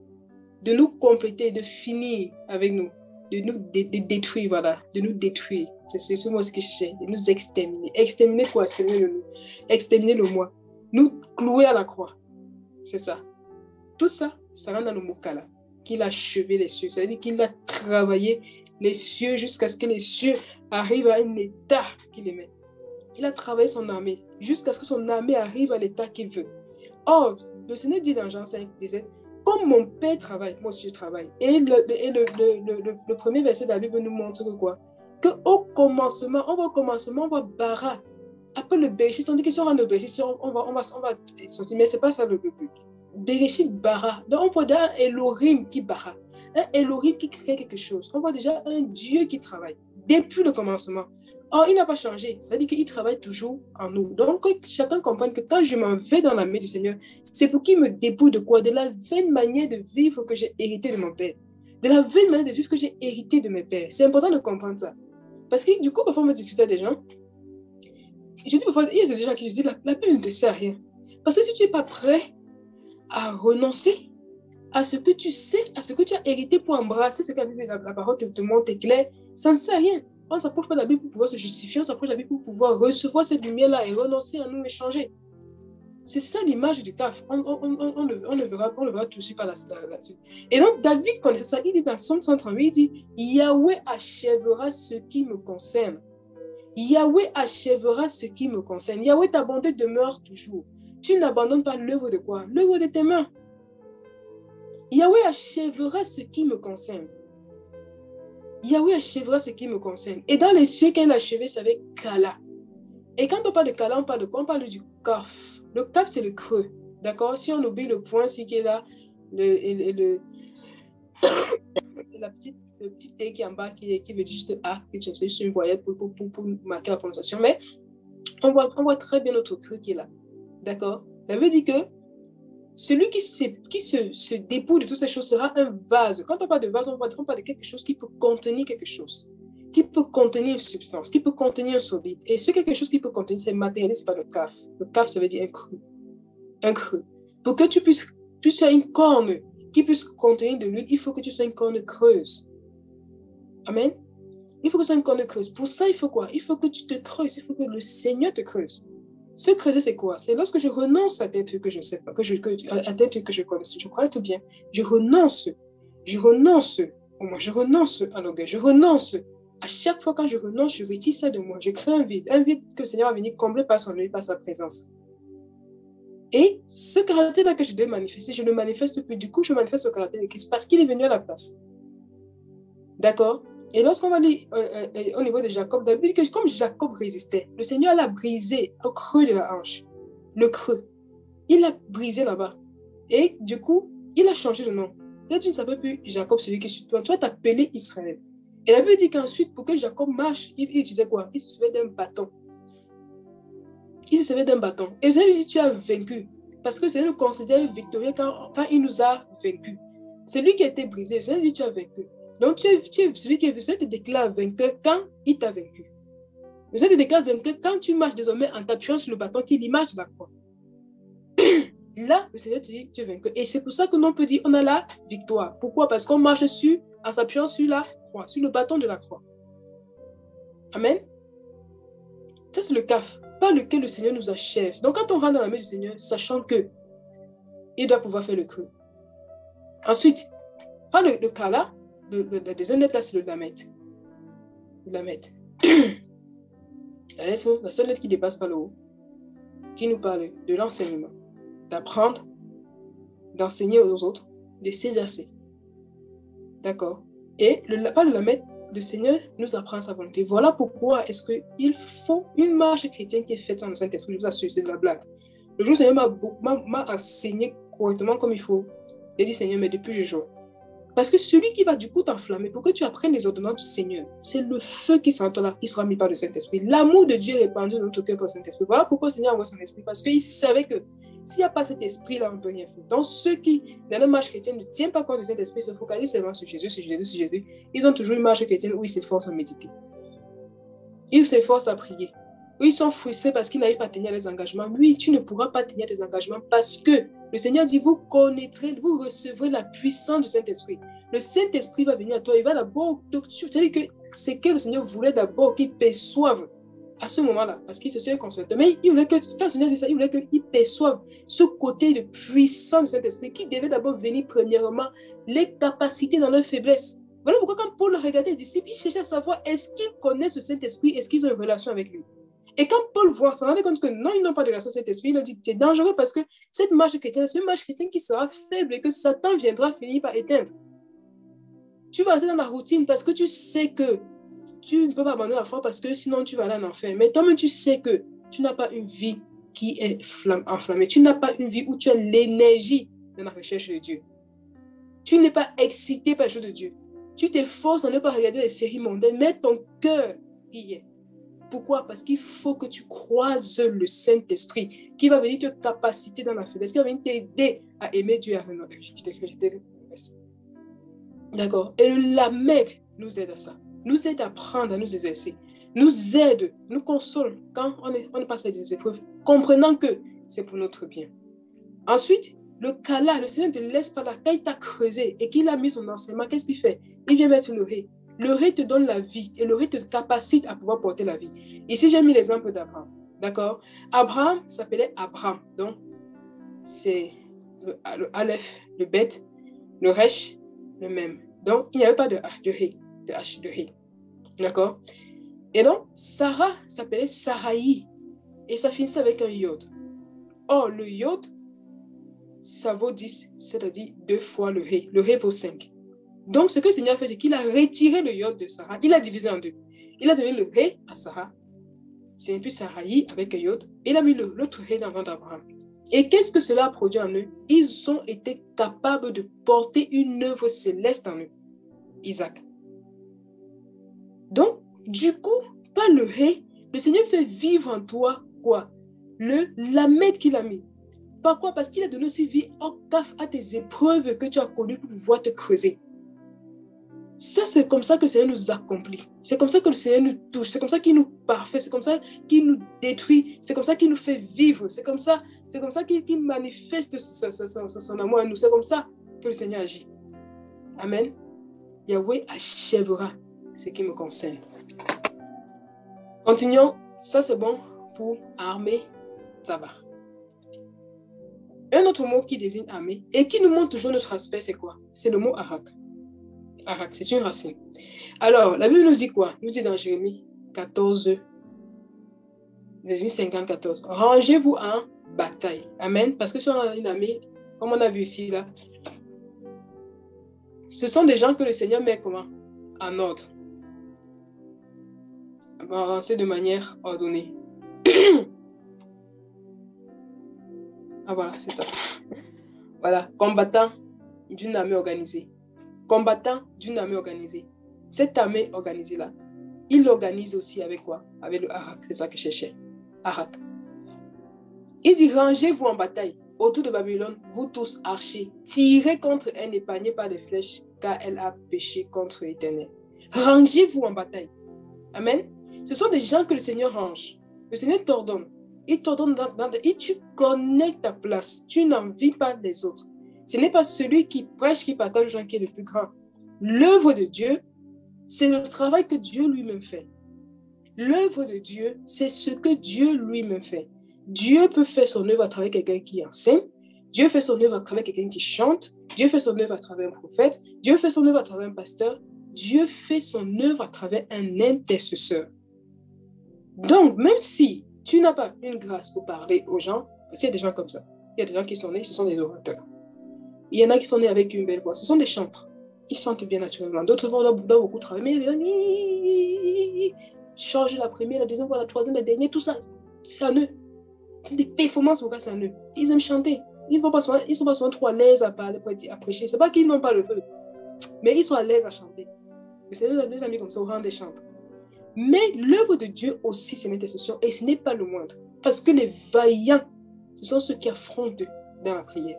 de nous compléter, de finir avec nous, de nous détruire, voilà, de nous détruire. C'est ce mot que je cherchais, de nous exterminer. Exterminer quoi? Exterminer le nous. Exterminer le moi. Nous clouer à la croix. C'est ça. Tout ça, ça rentre dans le mot Kala, qu'il a achevé les cieux. C'est-à-dire qu'il a travaillé les cieux jusqu'à ce que les cieux arrivent à un état qu'il aimait. Il a travaillé son armée jusqu'à ce que son armée arrive à l'état qu'il veut. Or, le Seigneur dit dans Jean 5, 17, comme mon Père travaille, moi aussi je travaille. Et le premier verset de la Bible nous montre que quoi? Qu'au commencement, on va bara. Après le Bereshit, on dit que si on rentre au Bereshit, on va sortir. Mais ce n'est pas ça le but. Bereshit bara. Donc on voit déjà un Elohim qui bara. Un Elohim qui crée quelque chose. On voit déjà un Dieu qui travaille depuis le commencement. Or, il n'a pas changé. C'est-à-dire qu'il travaille toujours en nous. Donc, que chacun comprenne que quand je m'en vais dans la main du Seigneur, c'est pour qu'il me dépouille de quoi? De la vaine manière de vivre que j'ai hérité de mon Père. De la vaine manière de vivre que j'ai hérité de mes pères. C'est important de comprendre ça. Parce que du coup, parfois, on me discute à des gens. Je dis parfois, il y a des gens qui disent, la Bible ne te sert à rien. Parce que si tu n'es pas prêt à renoncer à ce que tu sais, à ce que tu as hérité pour embrasser ce que la parole te montre est clair, ça ne sert à rien. On ne s'approche pas de la Bible pour pouvoir se justifier, on s'approche de la Bible pour pouvoir recevoir cette lumière-là et renoncer à nous et changer. C'est ça l'image du CAF. On le verra tout de suite par la suite. Et donc, David connaissait ça. Il dit dans Somme 138, il dit, Yahweh achèvera ce qui me concerne. Yahweh achèvera ce qui me concerne. Yahweh, ta bonté demeure toujours. Tu n'abandonnes pas l'œuvre de quoi? L'œuvre de tes mains. Yahweh achèvera ce qui me concerne. Yahweh achèvera ce qui me concerne. Et dans les cieux, quand il a achevé, c'est avec Kala. Et quand on parle de Kala, on parle de quoi? On parle du Kaf. Le Kaf, c'est le creux. D'accord? Si on oublie le point, c'est qui est là, le petit T qui est en bas, qui veut dire juste A, c'est juste une voyelle pour marquer la prononciation. Mais on voit très bien notre creux qui est là. D'accord? Ça veut dire que celui qui se dépouille de toutes ces choses sera un vase. Quand on parle de vase, on parle de quelque chose qui peut contenir quelque chose, qui peut contenir une substance, qui peut contenir un solide. Et ce quelque chose qui peut contenir, c'est matériel, ce n'est pas le caf. Le caf, ça veut dire un creux. Un creux. Pour que tu sois une corne qui puisse contenir de l'huile, il faut que tu sois une corne creuse. Amen. Il faut que tu sois une corne creuse. Pour ça, il faut quoi? Il faut que tu te creuses. Il faut que le Seigneur te creuse. Se creuser, c'est quoi? C'est lorsque je renonce à tel truc que je ne sais pas, à tel truc que je connais. Je crois tout bien. Je renonce à l'orgueil. Je renonce. À chaque fois quand je renonce, je retire ça de moi. Je crée un vide que le Seigneur va venir combler par son œil, par sa présence. Et ce caractère-là que je dois manifester, je ne le manifeste plus. Du coup, je manifeste le caractère de Christ parce qu'il est venu à la place. D'accord? Et lorsqu'on va lire au niveau de Jacob, David dit que comme Jacob résistait, le Seigneur l'a brisé au creux de la hanche. Le creux. Il l'a brisé là-bas. Et du coup, il a changé de nom. Là, tu ne s'appelles plus Jacob, celui qui est sur toi. Tu vas t'appeler Israël. Et la Bible dit qu'ensuite, pour que Jacob marche, il utilisait quoi? Il se servait d'un bâton. Il se servait d'un bâton. Et le Seigneur lui dit, tu as vaincu. Parce que le Seigneur nous considère victorieux quand il nous a vaincus. C'est lui qui a été brisé. Le Seigneur dit, tu as vaincu. Donc, tu es celui qui te déclare vainqueur quand il t'a vaincu. Le Seigneur te déclare vainqueur quand tu marches désormais en t'appuyant sur le bâton qui est l'image de la croix. Là, le Seigneur te dit, tu es vainqueur. Et c'est pour ça que l'on peut dire, on a la victoire. Pourquoi? Parce qu'on marche en s'appuyant sur la croix, sur le bâton de la croix. Amen. Ça, c'est le CAF, par lequel le Seigneur nous achève. Donc, quand on rentre dans la main du Seigneur, sachant que il doit pouvoir faire le creux. Ensuite, par le cas là, la deuxième lettre là, c'est le lamet. Le lamet. La seule lettre qui dépasse par le haut, qui nous parle de l'enseignement, d'apprendre, d'enseigner aux autres, de s'exercer. D'accord? Et par le lamet, le Seigneur nous apprend sa volonté. Voilà pourquoi est-ce qu'il faut une marche chrétienne qui est faite sans le Saint-Esprit. Je vous assure, c'est de la blague. Le jour où le Seigneur m'a enseigné correctement comme il faut. J'ai dit, Seigneur, mais depuis je joue. Parce que celui qui va du coup t'enflammer pour que tu apprennes les ordonnances du Seigneur, c'est le feu qui sera en toi là, qui sera mis par le Saint-Esprit. L'amour de Dieu est répandu dans notre cœur par le Saint-Esprit. Voilà pourquoi le Seigneur envoie son esprit. Parce qu'il savait que s'il n'y a pas cet esprit-là, on ne peut rien faire. Donc, ceux qui, dans la marche chrétienne, ne tiennent pas compte du Saint-Esprit, se focalisent seulement sur Jésus, sur Jésus, sur Jésus. Ils ont toujours une marche chrétienne où ils s'efforcent à méditer. Ils s'efforcent à prier. Où ils sont frustrés parce qu'ils n'arrivent pas à tenir les engagements. Oui, tu ne pourras pas tenir tes engagements parce que le Seigneur dit, vous connaîtrez, vous recevrez la puissance du Saint-Esprit. Le Saint-Esprit va venir à toi. Il va d'abord, c'est-à-dire que c'est que le Seigneur voulait d'abord qu'il perçoive à ce moment-là, parce qu'il se sait consolateur. Mais il voulait que, quand le Seigneur dit ça, il voulait qu'il perçoive ce côté de puissance du Saint-Esprit qui devait d'abord venir premièrement les capacités dans leur faiblesse. Voilà pourquoi quand Paul regardait les disciples, il cherchait à savoir est-ce qu'ils connaissent ce Saint-Esprit, est-ce qu'ils ont une relation avec lui. Et quand Paul voit, se rendait compte que non, ils n'ont pas de relation avec Saint-Esprit, il a dit c'est dangereux parce que cette marche chrétienne, c'est une marche chrétienne qui sera faible et que Satan viendra finir par éteindre. Tu vas rester dans la routine parce que tu sais que tu ne peux pas abandonner la foi parce que sinon tu vas aller en enfer. Mais toi-même, tu sais que tu n'as pas une vie qui est enflammée. Tu n'as pas une vie où tu as l'énergie de la recherche de Dieu. Tu n'es pas excité par les choses de Dieu. Tu t'efforces à ne pas regarder les séries mondaines, mais ton cœur y est. Pourquoi? Parce qu'il faut que tu croises le Saint-Esprit qui va venir te capaciter dans la faiblesse, qui va venir t'aider à aimer Dieu et à renoncer. D'accord? Et le lamed nous aide à ça. Nous aide à apprendre à nous exercer. Nous aide, nous console quand on passe par des épreuves, comprenant que c'est pour notre bien. Ensuite, le kala, le Seigneur ne te laisse pas là. Quand il t'a creusé et qu'il a mis son enseignement, qu'est-ce qu'il fait? Il vient mettre le ré. Le ré te donne la vie et le ré te capacite à pouvoir porter la vie. Ici, j'ai mis l'exemple d'Abraham. D'accord? Abraham s'appelait Abraham. Donc, c'est le Aleph, le Bet, le Resh, le même. Donc, il n'y avait pas de H, de Ré, de H, de Ré. D'accord? Et donc, Sarah s'appelait Saraï. Et ça finissait avec un Yod. Or, le Yod, ça vaut 10, c'est-à-dire 2 fois le He. Le He vaut 5. Donc, ce que le Seigneur a fait, c'est qu'il a retiré le Yod de Sarah. Il a divisé en deux. Il a donné le He à Sarah. C'est un peu Saraï avec un Yod. Et il a mis l'autre He dans le ventre d'Abraham. Et qu'est-ce que cela a produit en eux? Ils ont été capables de porter une œuvre céleste en eux. Isaac. Donc, du coup, pas le He, le Seigneur fait vivre en toi quoi? L'amet qu'il a mis. Par quoi? Parce qu'il a donné aussi vie en gaffe à tes épreuves que tu as connues pour pouvoir te creuser. Ça, c'est comme ça que le Seigneur nous accomplit. C'est comme ça que le Seigneur nous touche. C'est comme ça qu'il nous parfait. C'est comme ça qu'il nous détruit. C'est comme ça qu'il nous fait vivre. C'est comme ça qu'il manifeste son amour à nous. C'est comme ça que le Seigneur agit. Amen. Yahweh achèvera ce qui me concerne. Continuons. Ça, c'est bon pour armée. Ça va. Un autre mot qui désigne armée et qui nous montre toujours notre aspect, c'est quoi? C'est le mot arak. Arak, c'est une racine. Alors, la Bible nous dit quoi? Nous dit dans Jérémie 14, Jérémie 50, 14. Rangez-vous en bataille. Amen. Parce que si on a une armée, comme on a vu ici, là, ce sont des gens que le Seigneur met comment? En ordre. On va avancer de manière ordonnée. Ah voilà, c'est ça. Voilà, combattant d'une armée organisée. Combattant d'une armée organisée. Cette armée organisée-là, il l'organise aussi avec quoi? Avec le Arak, c'est ça que je cherchais. Arak. Il dit, rangez-vous en bataille autour de Babylone, vous tous archers, tirez contre elle, épargnez par des flèches, car elle a péché contre l'Éternel. Rangez-vous en bataille. Amen. Ce sont des gens que le Seigneur range. Le Seigneur t'ordonne. Il t'ordonne et tu connais ta place. Tu n'en vis pas les autres. Ce n'est pas celui qui prêche, qui partage aux gens qui est le plus grand. L'œuvre de Dieu, c'est le travail que Dieu lui-même fait. L'œuvre de Dieu, c'est ce que Dieu lui-même fait. Dieu peut faire son œuvre à travers quelqu'un qui enseigne. Dieu fait son œuvre à travers quelqu'un qui chante. Dieu fait son œuvre à travers un prophète. Dieu fait son œuvre à travers un pasteur. Dieu fait son œuvre à travers un intercesseur. Donc, même si tu n'as pas une grâce pour parler aux gens, parce qu'il y a des gens comme ça. Il y a des gens qui sont nés, ce sont des orateurs. Il y en a qui sont nés avec une belle voix. Ce sont des chantres. Ils chantent bien naturellement. D'autres doivent beaucoup travailler. Mais il y a changer la première, la deuxième fois, la troisième, la dernière, tout ça, c'est à eux. C'est des performances au cas, c'est à eux. Ils aiment chanter. Ils ne sont pas souvent trop à l'aise à parler, à prêcher. Ce n'est pas qu'ils n'ont pas le feu, mais ils sont à l'aise à chanter. Le Seigneur a des amis comme ça au rang des chantres. Mais l'œuvre de Dieu aussi, c'est l'intercession, et ce n'est pas le moindre. Parce que les vaillants, ce sont ceux qui affrontent dans la prière.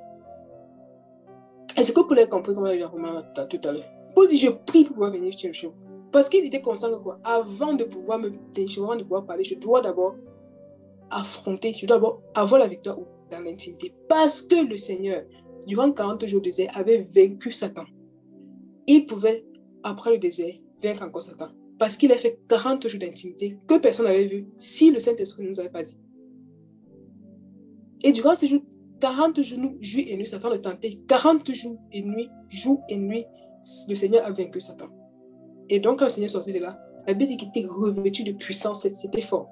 Est-ce que Paul a compris comment il a remarqué tout à l'heure? Paul dit, je prie pour pouvoir venir chez vous. Parce qu'ils étaient conscients que quoi? Avant de pouvoir me déchirer, avant de pouvoir parler, je dois d'abord affronter, je dois d'abord avoir la victoire dans l'intimité. Parce que le Seigneur, durant 40 jours de désert, avait vaincu Satan. Il pouvait, après le désert, vaincre encore Satan. Parce qu'il a fait 40 jours d'intimité que personne n'avait vu si le Saint-Esprit ne nous avait pas dit. Et durant ces jours, 40 jours, jour et nuit, Satan le tentait. 40 jours et nuit, le Seigneur a vaincu Satan. Et donc, quand le Seigneur sortait de là, la Bible dit qu'il était revêtu de puissance, c'était fort.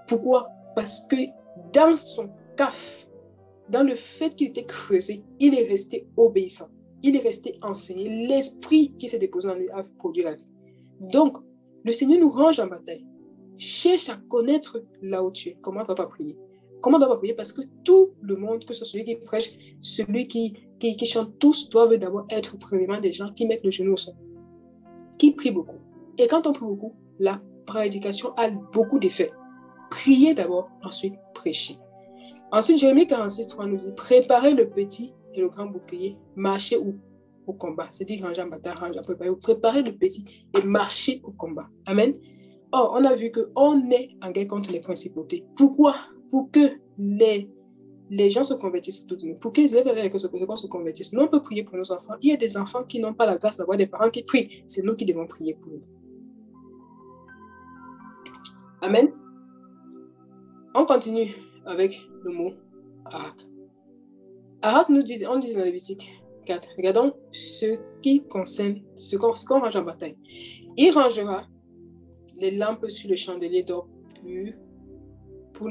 Pourquoi? Parce que dans son caf, dans le fait qu'il était creusé, il est resté obéissant. Il est resté enseigné. L'esprit qui s'est déposé en lui a produit la vie. Donc, le Seigneur nous range en bataille. Cherche à connaître là où tu es. Comment on ne doit pas prier? Comment on ne doit pas prier? Parce que tout le monde, que ce soit celui qui prêche, celui qui chante, tous doivent d'abord être premièrement des gens qui mettent le genou au sol, qui prient beaucoup. Et quand on prie beaucoup, la prédication a beaucoup d'effets. Priez d'abord, ensuite prêchez. Ensuite, Jérémie 46, 3 nous dit, préparez le petit et le grand bouclier, marchez au combat. C'est-à-dire ranger en bataille, ranger, préparez le petit et marchez au combat. Amen. Or, on a vu qu'on est en guerre contre les principautés. Pourquoi? Pour que les gens se convertissent autour de nous. Pour que les élèves se convertissent. Nous, on peut prier pour nos enfants. Il y a des enfants qui n'ont pas la grâce d'avoir des parents qui prient. C'est nous qui devons prier pour eux. Amen. On continue avec le mot Arak. Arak nous dit, on dit dans Lévitique 4, regardons ce qui concerne ce qu'on range en bataille. Il rangera les lampes sur le chandelier d'or pur pour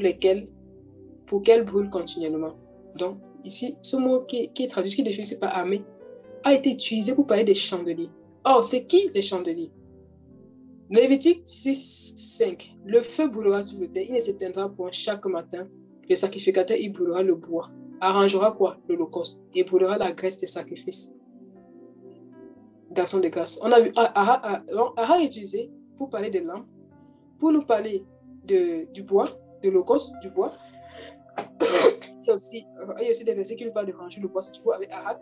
qu'elles brûlent continuellement. Donc, ici, ce mot qui est traduit, qui est défini ici par armée, a été utilisé pour parler des chandeliers. Or, c'est qui les chandeliers? Lévitique 6:5. Le feu brûlera sur le terre, il ne s'éteindra point chaque matin. Le sacrificateur, il brûlera le bois, arrangera quoi? L'holocauste, et brûlera la graisse des sacrifices d'action de grâce. On a vu Aha est utilisé pour parler des lampes, pour nous parler du bois, de l'holocauste, du bois. Il y a aussi des versets qui nous parlent de ranger le bois, c'est toujours avec Aha,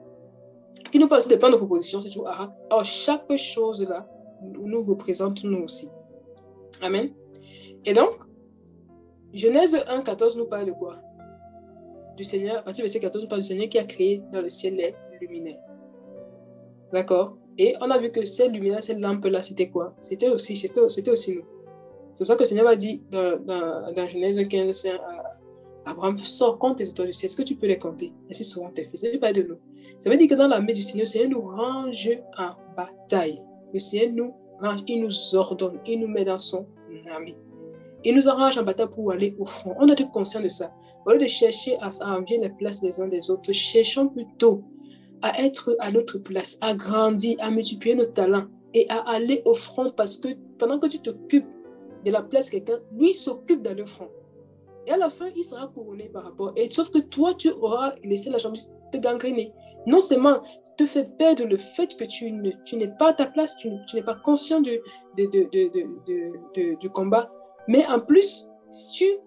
qui nous parle aussi des plans de proposition, c'est toujours Aha. Or, chaque chose là nous représente nous aussi. Amen. Et donc, Genèse 1:14 nous parle de quoi? Du Seigneur, à partir du verset 14, nous parle du Seigneur qui a créé dans le ciel les luminaires. D'accord? Et on a vu que ces luminaires, ces lampes-là, c'était quoi? C'était aussi nous. C'est pour ça que le Seigneur va dire dans Genèse 15, Abraham, sors, compte tes étoiles du ciel. Est-ce que tu peux les compter? Ainsi seront tes fils. Ça veut pas de nous. Ça veut dire que dans la main du Seigneur, le Seigneur nous range en bataille. Le Seigneur nous range, il nous ordonne, il nous met dans son armée. Il nous arrange en bataille pour aller au front. On doit être conscient de ça. Au lieu de chercher à envier les places des uns des autres, cherchons plutôt à être à notre place, à grandir, à multiplier nos talents et à aller au front parce que pendant que tu t'occupes de la place de quelqu'un, lui s'occupe d'aller au front. Et à la fin, il sera couronné par rapport. Et sauf que toi, tu auras laissé la jambe te gangréner. Non seulement te fait perdre le fait que tu n'es pas à ta place, tu n'es pas conscient du combat, mais en plus, si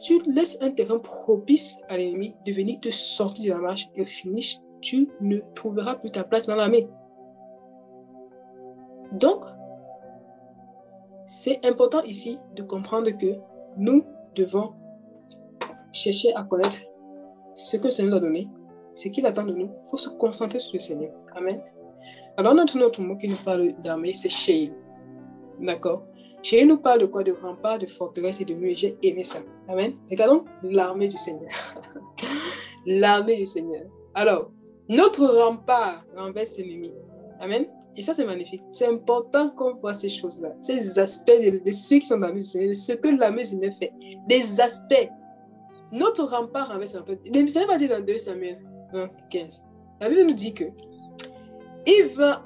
tu laisses un terrain propice à l'ennemi de venir te sortir de la marche et au finish, tu ne trouveras plus ta place dans l'armée. Donc, c'est important ici de comprendre que nous devons chercher à connaître ce que le Seigneur nous a donné, ce qu'il attend de nous. Il faut se concentrer sur le Seigneur. Amen. Alors, notre mot qui nous parle d'armée, c'est Sheil. D'accord? Sheil nous parle de quoi? De remparts, de forteresses et de murs. J'ai aimé ça. Amen. Regardons l'armée du Seigneur. L'armée du Seigneur. Alors, notre rempart renverse l'ennemi. Amen. Et ça, c'est magnifique. C'est important qu'on voit ces choses-là, ces aspects de ceux qui sont dans l'armée du Seigneur, de ce que l'armée du Seigneur fait. Des aspects. Notre rempart renverse un peu. Le Seigneur va dire dans 2 Samuel 15. La Bible nous dit que il vint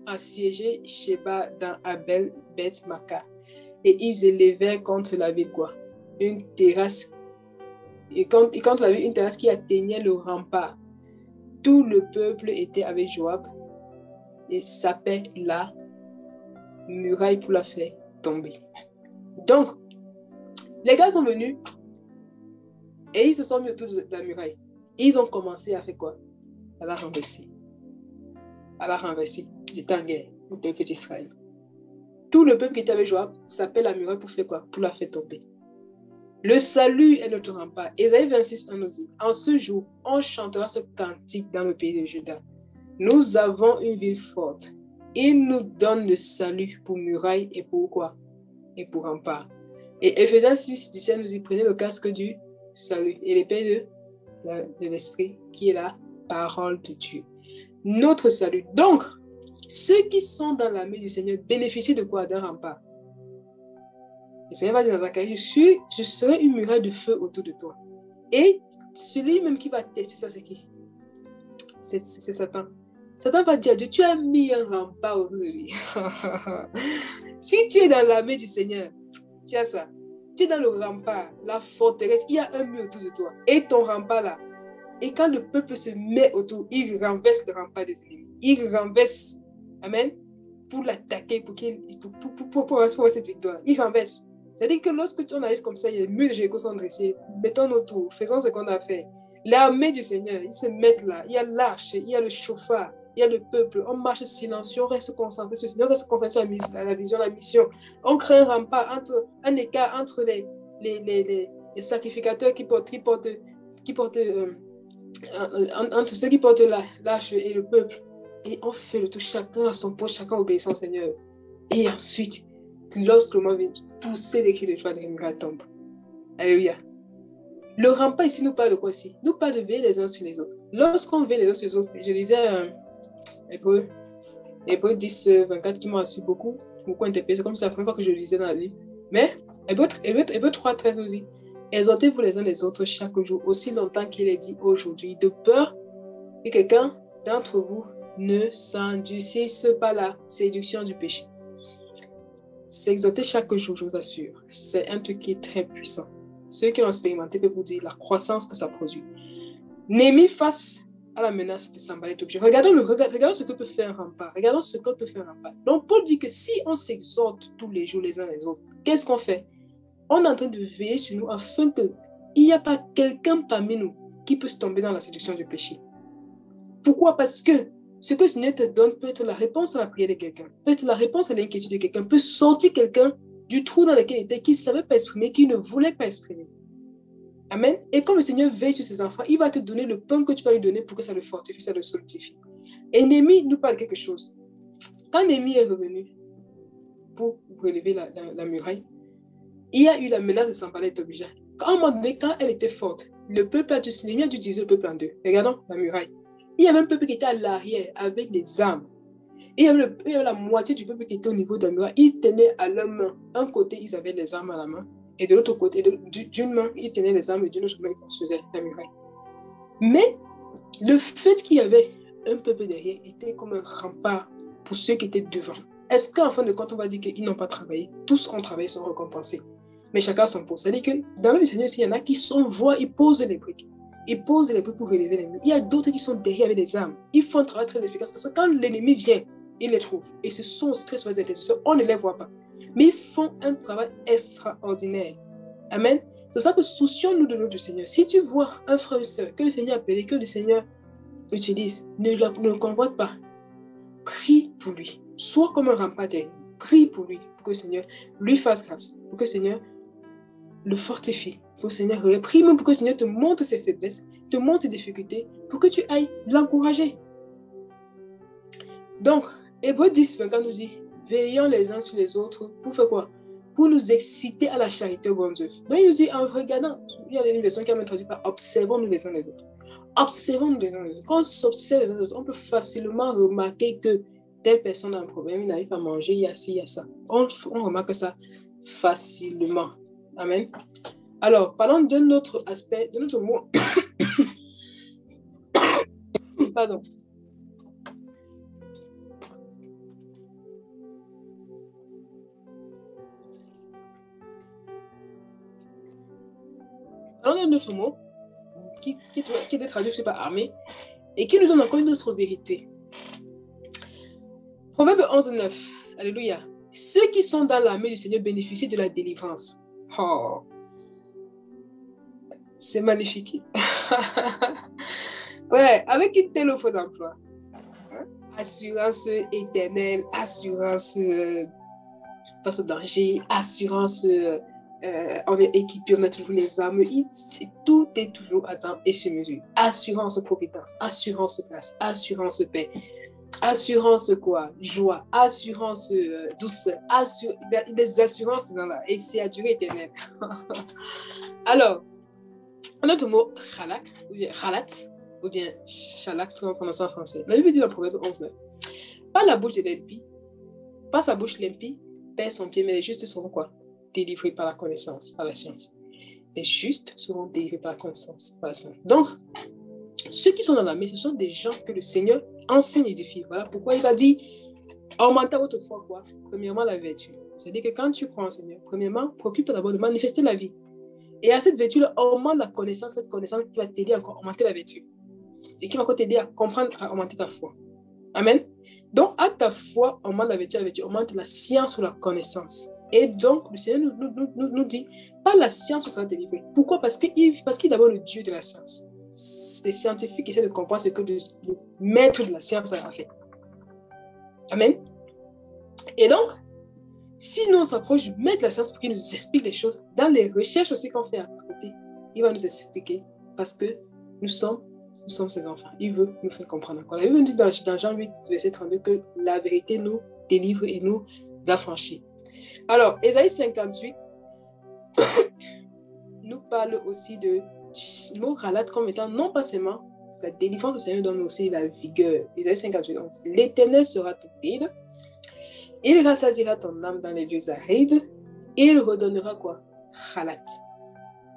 assiéger Sheba dans Abel Beth Maka. Et ils élevèrent contre la ville quoi? Une terrasse. Et quand on a vu une terrasse qui atteignait le rempart, tout le peuple était avec Joab et sapait la muraille pour la faire tomber. Donc, les gars sont venus et ils se sont mis autour de la muraille. Et ils ont commencé à faire quoi? À la renverser. À la renverser. Ils étaient en guerre pour le peuple d'Israël. Tout le peuple qui était avec Joab sapait la muraille pour faire quoi? Pour la faire tomber. Le salut est notre rempart. Ésaïe 26:1 nous dit, en ce jour, on chantera ce cantique dans le pays de Juda. Nous avons une ville forte. Il nous donne le salut pour muraille et pour quoi? Et pour rempart. Et Ephésiens 6:17 nous dit, prenez le casque du salut et l'épée de l'esprit qui est la parole de Dieu. Notre salut. Donc, ceux qui sont dans l'armée du Seigneur bénéficient de quoi? D'un rempart. Le Seigneur va dire dans Zacharie, je serai une muraille de feu autour de toi. Et celui même qui va tester ça, c'est qui? C'est Satan. Satan va dire à Dieu, tu as mis un rempart autour de lui. Si tu es dans l'armée du Seigneur, tu as ça. Tu es dans le rempart, la forteresse, il y a un mur autour de toi. Et ton rempart là. Et quand le peuple se met autour, il renverse le rempart des ennemis. Il renverse. Amen. Pour l'attaquer, pour avoir cette victoire. Il renverse. C'est-à-dire que lorsque on arrive comme ça, les murs de Jéricho sont dressés, mettons nos tours, faisons ce qu'on a fait. L'armée du Seigneur, ils se mettent là. Il y a l'arche, il y a le chauffard, il y a le peuple. On marche silencieux, on reste concentré sur le Seigneur, on reste concentré sur la vision, la mission. On crée un rempart, un écart entre les sacrificateurs qui portent entre ceux qui portent l'arche et le peuple. Et on fait le tout, chacun à son poste, chacun obéissant au Seigneur. Et ensuite, lorsque le moment vient, pousser les cris de joie, les murailles tombent. Alléluia. Le rempart ici nous parle de quoi ici? Nous parle de veiller les uns sur les autres. Lorsqu'on veille les uns sur les autres, je lisais Hébreux 10, 24 qui m'a reçu beaucoup interpellé. C'est comme ça la première fois que je le lisais dans la Bible. Mais Hébreux 3, 13 nous dit, Exhortez-vous les uns les autres chaque jour, aussi longtemps qu'il est dit aujourd'hui, de peur que quelqu'un d'entre vous ne s'endurcisse par la séduction du péché. S'exhorter chaque jour, je vous assure, c'est un truc qui est très puissant. Ceux qui l'ont expérimenté peuvent vous dire la croissance que ça produit. Néhémie face à la menace de Sanballat Tobia. Regardons ce que peut faire un rempart. Regardons ce que peut faire un rempart. Donc, Paul dit que si on s'exhorte tous les jours les uns les autres, qu'est-ce qu'on fait? On est en train de veiller sur nous afin qu'il n'y a pas quelqu'un parmi nous qui peut se tomber dans la séduction du péché. Pourquoi? Parce que ce que le Seigneur te donne peut être la réponse à la prière de quelqu'un, peut être la réponse à l'inquiétude de quelqu'un, peut sortir quelqu'un du trou dans lequel il était, qu'il ne savait pas exprimer, qu'il ne voulait pas exprimer. Amen. Et comme le Seigneur veille sur ses enfants, il va te donner le pain que tu vas lui donner pour que ça le fortifie, ça le solidifie. Et Néhémie nous parle de quelque chose. Quand Néhémie est revenu pour relever la muraille, il y a eu la menace de Sanballat Tobia. À un moment donné, quand elle était forte, le peuple a dû diviser le peuple en deux. Regardons la muraille. Il y avait un peuple qui était à l'arrière avec des armes. Il y avait la moitié du peuple qui était au niveau de la muraille. Ils tenaient à leur main. D'un côté, ils avaient les armes à la main. Et de l'autre côté, d'une main, ils tenaient les armes et d'une autre main, ils construisaient la muraille. Mais le fait qu'il y avait un peuple derrière était comme un rempart pour ceux qui étaient devant. Est-ce qu'en fin de compte, on va dire qu'ils n'ont pas travaillé? Tous ont travaillé, sont récompensés. Mais chacun son poste. C'est-à-dire que dans le Seigneur, il y en a qui s'envoient, ils posent les briques. Ils posent les briques pour relever les murs. Il y a d'autres qui sont derrière avec des armes. Ils font un travail très efficace parce que quand l'ennemi vient, il les trouve. Et ce sont très souvent des intercesseurs. On ne les voit pas. Mais ils font un travail extraordinaire. Amen. C'est pour ça que soucions-nous de l'œuvre du Seigneur. Si tu vois un frère ou une soeur que le Seigneur a appelé, que le Seigneur utilise, ne le convoite pas. Prie pour lui. Sois comme un rempart derrière. Prie pour lui, pour que le Seigneur lui fasse grâce, pour que le Seigneur le fortifie, pour que le Seigneur prie même pour que le Seigneur te montre ses faiblesses, te montre ses difficultés, pour que tu ailles l'encourager. Donc, Hébreux 10, 24 nous dit, veillons les uns sur les autres, pour faire quoi? Pour nous exciter à la charité aux bonnes œuvres. Donc, il nous dit, en regardant, il y a une version qui a même traduit par observons-nous les uns les autres. Observons-nous les uns les autres. Quand on s'observe les uns les autres, on peut facilement remarquer que telle personne a un problème, il n'arrive pas à manger, il y a ci, il y a ça. On remarque ça facilement. Amen. Alors, parlons d'un autre aspect, d'un autre mot. Pardon. Parlons d'un autre mot qui est traduit, je ne sais pas, armé, et qui nous donne encore une autre vérité. Proverbe 11, 9. Alléluia. Ceux qui sont dans l'armée du Seigneur bénéficient de la délivrance. Oh, c'est magnifique. Ouais, avec une telle offre d'emploi. Assurance éternelle, assurance face au danger, assurance, on est équipé, on a toujours les armes. Tout est toujours à temps et sur mesure. Assurance providence, assurance grâce, assurance paix. Assurance quoi? Joie, assurance douceur, des assurances dans là, et c'est à durée éternelle. Alors, un autre mot, chalak, ou bien chalat, ou bien chalak, comment on prononce en français. La Bible dit dans Proverbe 11:9, pas la bouche de l'impie, pas sa bouche l'impie, perd son pied, mais les justes seront quoi? Délivrés par la connaissance, par la science. Les justes seront délivrés par la connaissance, par la science. Donc, ceux qui sont dans l'armée, ce sont des gens que le Seigneur enseigne et édifie. Voilà pourquoi il va dire, augmentez votre foi, quoi? Premièrement, la vertu. C'est-à-dire que quand tu crois en Seigneur, premièrement, préoccupe-toi d'abord de manifester la vie. Et à cette vertu, augmente la connaissance, cette connaissance qui va t'aider à augmenter la vertu. Et qui va encore t'aider à comprendre, à augmenter ta foi. Amen. Donc, à ta foi, augmente la vertu, augmente la science ou la connaissance. Et donc, le Seigneur nous dit, pas la science sera délivrée. Pourquoi? Parce qu'il est d'abord le Dieu de la science. Les scientifiques essaient de comprendre ce que le maître de la science a fait. Amen. Et donc, si nous on s'approche du maître de la science pour qu'il nous explique les choses, dans les recherches aussi qu'on fait à côté, il va nous expliquer parce que nous sommes ses enfants. Il veut nous faire comprendre encore. La Bible nous dit dans Jean 8, verset 32, que la vérité nous délivre et nous affranchit. Alors, Ésaïe 58 nous parle aussi de mot ralate comme étant non pas seulement la délivrance du Seigneur, donne aussi la vigueur. Ésaïe 58, 11. L'Éternel sera ton guide. Il rassasiera ton âme dans les lieux arides. Il redonnera quoi? Ralat.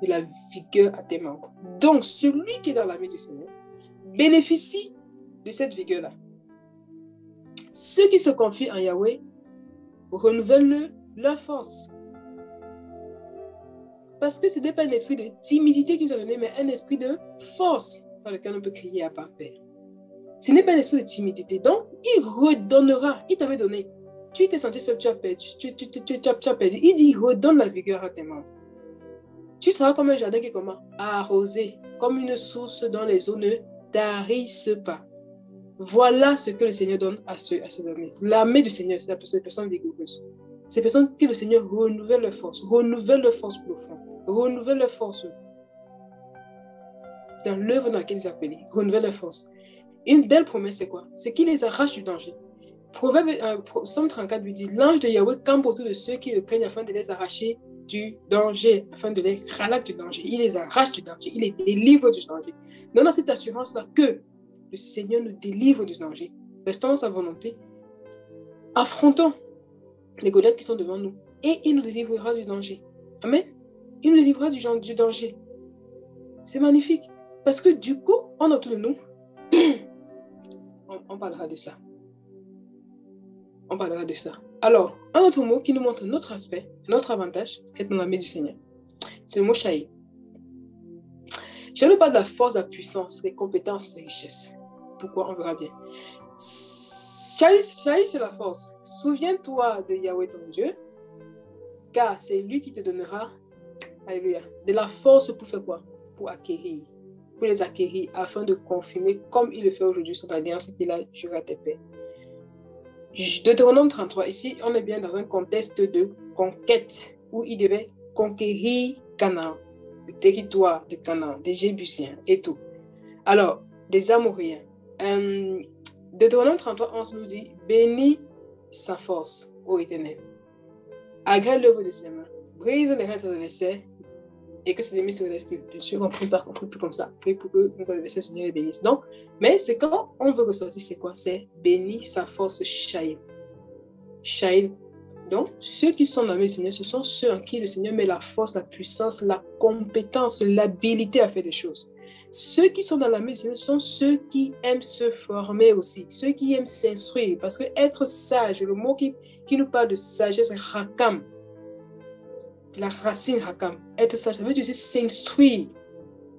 de la vigueur à tes membres. Donc, celui qui est dans la main du Seigneur bénéficie de cette vigueur-là. Ceux qui se confient en Yahweh renouvellent leur force. Parce que ce n'est pas un esprit de timidité qu'ils ont donné, mais un esprit de force par lequel on peut crier à part Père. Ce n'est pas un esprit de timidité. Donc, il redonnera. Il t'avait donné. Tu t'es senti faible, tu as perdu. Tu as perdu. Il dit, redonne la vigueur à tes membres. Tu seras comme un jardin qui est comment? Arrosé, comme une source dont les eaux ne tarissent pas. Voilà ce que le Seigneur donne à ses armées. L'armée du Seigneur, c'est les personnes vigoureuses. Ces personnes qui le Seigneur renouvelle leur force pour le front, renouvelle leur force dans l'œuvre dans laquelle ils sont appelés, renouvelle leur force. Une belle promesse, c'est quoi? C'est qu'il les arrache du danger. Psaume 34 lui dit, l'ange de Yahweh campe autour de ceux qui le craignent afin de les arracher du danger, afin de les ralater du danger. Il les arrache du danger, il les délivre du danger. Donnons cette assurance-là que le Seigneur nous délivre du danger. Restons dans sa volonté. Affrontons les Goliaths qui sont devant nous et il nous délivrera du danger. Amen. Il nous délivrera du danger. C'est magnifique. Parce que du coup, en autour de nous, on parlera de ça. On parlera de ça. Alors, un autre mot qui nous montre notre aspect, notre avantage, qui est dans la main du Seigneur, c'est le mot Shaï. Je ne parle pas de la force, de la puissance, des compétences, des richesses. Pourquoi? On verra bien. Shaï, c'est la force. Souviens-toi de Yahweh ton Dieu, car c'est lui qui te donnera, alléluia, de la force pour faire quoi? Pour les acquérir, afin de confirmer, comme il le fait aujourd'hui, son alliance qu'il a juré à tes pères. Deutéronome 33, ici, on est bien dans un contexte de conquête, où il devait conquérir Canaan, le territoire de Canaan, des Jébusiens et tout. Alors, des Amoréens. Deutéronome 33, 11 nous dit, bénis sa force, ô Éternel. Agrée l'œuvre de ses mains, brise les reins de ses adversaires, et que ses ennemis se relèvent plus. Bien sûr, on prie plus comme ça. Prie pour que nos adversaires Seigneur les bénissent. Donc, mais c'est quand on veut ressortir, c'est quoi? C'est bénir sa force Shaïl. Shaïl. Donc, ceux qui sont dans le Seigneur, ce sont ceux en qui le Seigneur met la force, la puissance, la compétence, l'habilité à faire des choses. Ceux qui sont dans la main du Seigneur sont ceux qui aiment se former aussi, ceux qui aiment s'instruire. Parce que être sage, le mot qui nous parle de sagesse, c'est rakam. La racine Hakam. Être sage, ça veut dire aussi s'instruire.